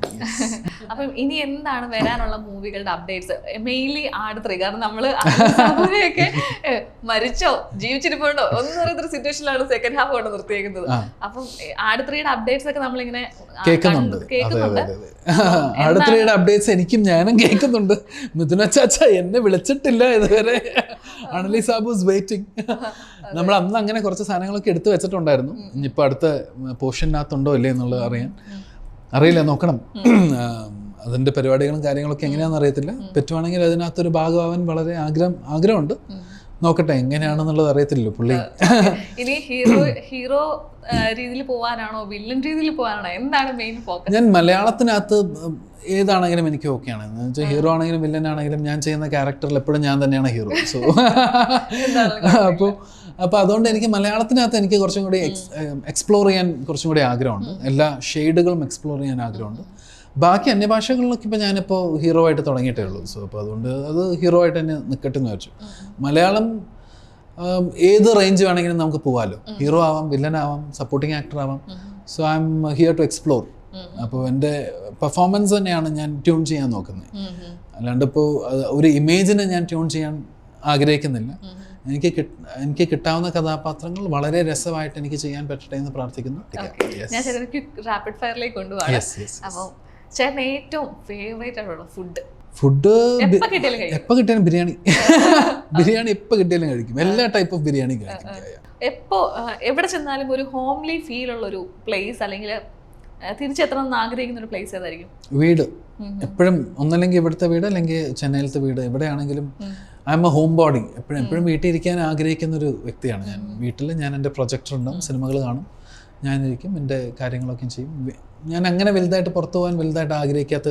അപ്പം ഇനി എന്താണ് വരാനുള്ള മൂവികളുടെ അപ്ഡേറ്റ്സ്? മെയിൻലി ആട്3, കാരണം നമ്മള് സമയമൊക്കെ മരിച്ചോ ജീവിച്ചിരിപ്പുണ്ടോ ഒന്നും അറിയാത്തൊരു സിറ്റുവേഷനിലാണ് സെക്കൻഡ് ഹാഫ് കൊണ്ട് നിർത്തിയേക്കുന്നത്. അപ്പം ആട്3യുടെ അപ്ഡേറ്റ്സ് ഒക്കെ നമ്മളിങ്ങനെ കേൾക്കുന്നുണ്ട്. ആട്3യുടെ അപ്ഡേറ്റ്സ് ഞാനും കേൾക്കുന്നുണ്ട്. മിഥുന ചാച്ച എന്നെ വിളിച്ചിട്ടില്ല ഇതുവരെ. അണലി സാബു ഇസ് വെയിറ്റിംഗ്. നമ്മൾ അന്ന് അങ്ങനെ കുറച്ച് സാധനങ്ങളൊക്കെ എടുത്തു വെച്ചിട്ടുണ്ടായിരുന്നു. ഇനിയിപ്പോൾ അടുത്ത പോർഷനകത്തുണ്ടോ ഇല്ലേ എന്നുള്ളത് അറിയില്ല, നോക്കണം. അതിൻ്റെ പരിപാടികളും കാര്യങ്ങളൊക്കെ എങ്ങനെയാണെന്ന് അറിയത്തില്ല. പറ്റുവാണെങ്കിൽ അതിനകത്തൊരു ഭാഗമാവാൻ വളരെ ആഗ്രഹമുണ്ട്. നോക്കട്ടെ എങ്ങനെയാണെന്നുള്ളത് അറിയത്തില്ലല്ലോ പുള്ളി. ഇനി ഹീറോ രീതിയിൽ പോകാനാണോ വില്ലൻ രീതിയിൽ പോകാനാണോ, എന്താണ് മെയിൻ ഫോക്കസ്? ഞാൻ മലയാളത്തിനകത്ത് ഏതാണെങ്കിലും എനിക്ക് ഓക്കെയാണ്. എന്ന് വെച്ചാൽ ഹീറോ ആണെങ്കിലും വില്ലൻ ആണെങ്കിലും ഞാൻ ചെയ്യുന്ന ക്യാരക്ടറിൽ എപ്പോഴും ഞാൻ തന്നെയാണ് ഹീറോ. സോ അപ്പോൾ അതുകൊണ്ട് എനിക്ക് മലയാളത്തിനകത്ത് എനിക്ക് കുറച്ചും കൂടി എക്സ്പ്ലോർ ചെയ്യാൻ കുറച്ചും കൂടി ആഗ്രഹമുണ്ട്. എല്ലാ ഷെയ്ഡുകളും എക്സ്പ്ലോർ ചെയ്യാൻ ആഗ്രഹമുണ്ട്. ബാക്കി അന്യഭാഷകളിലൊക്കെ ഇപ്പോൾ ഞാനിപ്പോൾ ഹീറോ ആയിട്ട് തുടങ്ങിയിട്ടേ ഉള്ളൂ. സോ അപ്പോൾ അതുകൊണ്ട് അത് ഹീറോ ആയിട്ട് തന്നെ നിൽക്കട്ടെ എന്ന് വെച്ചു. മലയാളം ഏത് റേഞ്ച് വേണമെങ്കിലും നമുക്ക് പോകാമല്ലോ. ഹീറോ ആവാം, വില്ലൻ ആവാം, സപ്പോർട്ടിങ് ആക്ടർ ആവാം. So I am here to explore. അപ്പോൾ എൻ്റെ പെർഫോമൻസ് തന്നെയാണ് ഞാൻ ട്യൂൺ ചെയ്യാൻ നോക്കുന്നത്. അല്ലാണ്ട് ഇപ്പോൾ ഒരു ഇമേജിനെ ഞാൻ ട്യൂൺ ചെയ്യാൻ ആഗ്രഹിക്കുന്നില്ല. എനിക്ക് കിട്ടാവുന്ന കഥാപാത്രങ്ങൾ വളരെ രസമായിട്ട് എനിക്ക് ചെയ്യാൻ പറ്റട്ടെ എന്ന് പ്രാർത്ഥിക്കുന്നു. ഞാൻ റാപ്പിഡ് ഫയറിലേക്ക് കൊണ്ടുപോകാം. അപ്പോൾ ചേട്ടൻ ഏറ്റവും ഫേവറേറ്റ് ആയിട്ടുള്ള ഫുഡ് എപ്പോൾ കിട്ടിയാലും ബിരിയാണി എപ്പോൾ കിട്ടിയാലും കഴിക്കും. എല്ലാ ടൈപ്പ് ഓഫ് ബിരിയാണി കഴിക്കും. എപ്പോൾ എവിടെ ചെന്നാലും ഒരു ഹോംലി ഫീൽ ഉള്ള ഒരു പ്ലേസ് അല്ലെങ്കിൽ തിരിച്ചെത്തണം എന്ന് ആഗ്രഹിക്കുന്ന ഒരു പ്ലേസ് ഏതായിരിക്കും? വീട്. എപ്പോഴും ഒന്നല്ലെങ്കിൽ ഇവിടുത്തെ വീട് അല്ലെങ്കിൽ ചെന്നൈയിലത്തെ വീട്. എവിടെയാണെങ്കിലും I M A home body. എപ്പോഴും വീട്ടിൽ ഇരിക്കാൻ ആഗ്രഹിക്കുന്ന ഒരു വ്യക്തിയാണ് ഞാൻ. വീട്ടിൽ ഞാൻ എൻ്റെ പ്രൊജക്ടർ ഉണ്ടാവും, സിനിമകൾ കാണും, ഞാനിരിക്കും, എൻ്റെ കാര്യങ്ങളൊക്കെ ചെയ്യും. ഞാൻ അങ്ങനെ വലുതായിട്ട് പുറത്തു പോകാൻ വലുതായിട്ട് ആഗ്രഹിക്കാത്ത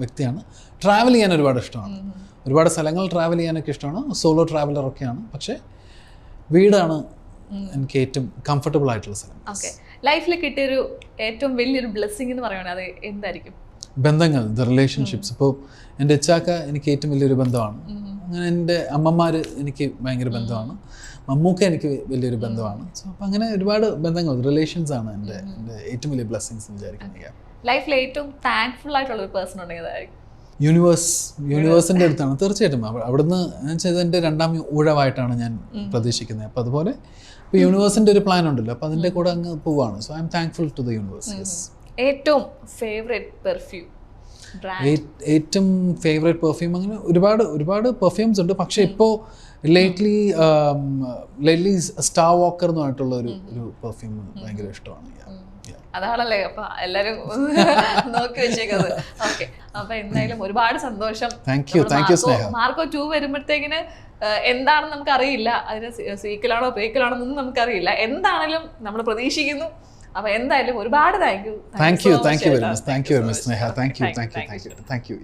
വ്യക്തിയാണ്. ട്രാവൽ ചെയ്യാൻ ഒരുപാട് ഇഷ്ടമാണ്. ഒരുപാട് സ്ഥലങ്ങൾ ട്രാവൽ ചെയ്യാനൊക്കെ ഇഷ്ടമാണ്. സോളോ ട്രാവലറൊക്കെയാണ്. പക്ഷേ വീടാണ് എനിക്ക് ഏറ്റവും കംഫർട്ടബിൾ ആയിട്ടുള്ള സ്ഥലം. ഓക്കെ, ലൈഫിൽ കിട്ടിയൊരു ഏറ്റവും വലിയൊരു ബ്ലെസ്സിങ് എന്ന് പറയുന്നത് അത് എന്തായിരിക്കും? ബന്ധങ്ങൾ, ദ റിലേഷൻഷിപ്സ്. ഇപ്പോൾ എൻ്റെ ഇച്ചാക്ക എനിക്ക് ഏറ്റവും വലിയൊരു ബന്ധമാണ്. അങ്ങനെ എൻ്റെ അമ്മമാർ എനിക്ക് ഭയങ്കര ബന്ധമാണ്. മമ്മൂക്ക എനിക്ക് വലിയൊരു ബന്ധമാണ്. സോ അപ്പം അങ്ങനെ ഒരുപാട് ബന്ധങ്ങൾ, റിലേഷൻസ് ആണ് എൻ്റെ ഏറ്റവും വലിയ ബ്ലെസ്സിങ്സ് എന്ന് വിചാരിക്കുന്നത്. ലൈഫിൽ ഏറ്റവും താങ്ക്ഫുൾ ആയിട്ടുള്ള ഒരു പേഴ്സൺ ഉണ്ടെങ്കിൽ അതായിരിക്കും? യൂണിവേഴ്സിൻ്റെ അടുത്താണ് തീർച്ചയായിട്ടും. അവിടുന്ന് ഞാൻ ചെയ്ത എൻ്റെ രണ്ടാം ഊഴമായിട്ടാണ് ഞാൻ പ്രതീക്ഷിക്കുന്നത്. അപ്പോൾ അതുപോലെ ഇപ്പോൾ യൂണിവേഴ്സിൻ്റെ ഒരു പ്ലാൻ ഉണ്ടല്ലോ, അപ്പോൾ അതിൻ്റെ കൂടെ അങ്ങ് പോവാണ്. So I am thankful to the universe. ഏറ്റവും ഫേവറേറ്റ് പെർഫ്യൂം? ഏറ്റവും ഫേവറേറ്റ് പെർഫ്യൂം അങ്ങനെ ഒരുപാട് പെർഫ്യൂംസ് ഉണ്ട്. പക്ഷേ ഇപ്പോൾ ലേറ്റ്ലി സ്റ്റാർ വാക്കർ എന്നുമായിട്ടുള്ള ഒരു പെർഫ്യൂം ഭയങ്കര ഇഷ്ടമാണ്. അതാണല്ലേ അപ്പൊ എല്ലാരും നോക്കി വെച്ചേക്കുന്നത്. ഓക്കെ, അപ്പൊ എന്തായാലും ഒരുപാട് സന്തോഷം. മാർക്കോ 2 വരുമ്പോഴത്തേക്കിന് എന്താണെന്ന് നമുക്ക് അറിയില്ല. അതിന് സീക്വലാണോ പേക്കലാണോ എന്നൊന്നും നമുക്കറിയില്ല. എന്താണെങ്കിലും നമ്മൾ പ്രതീക്ഷിക്കുന്നു. അപ്പൊ എന്തായാലും ഒരുപാട് thank you very much Sneha. Thank you.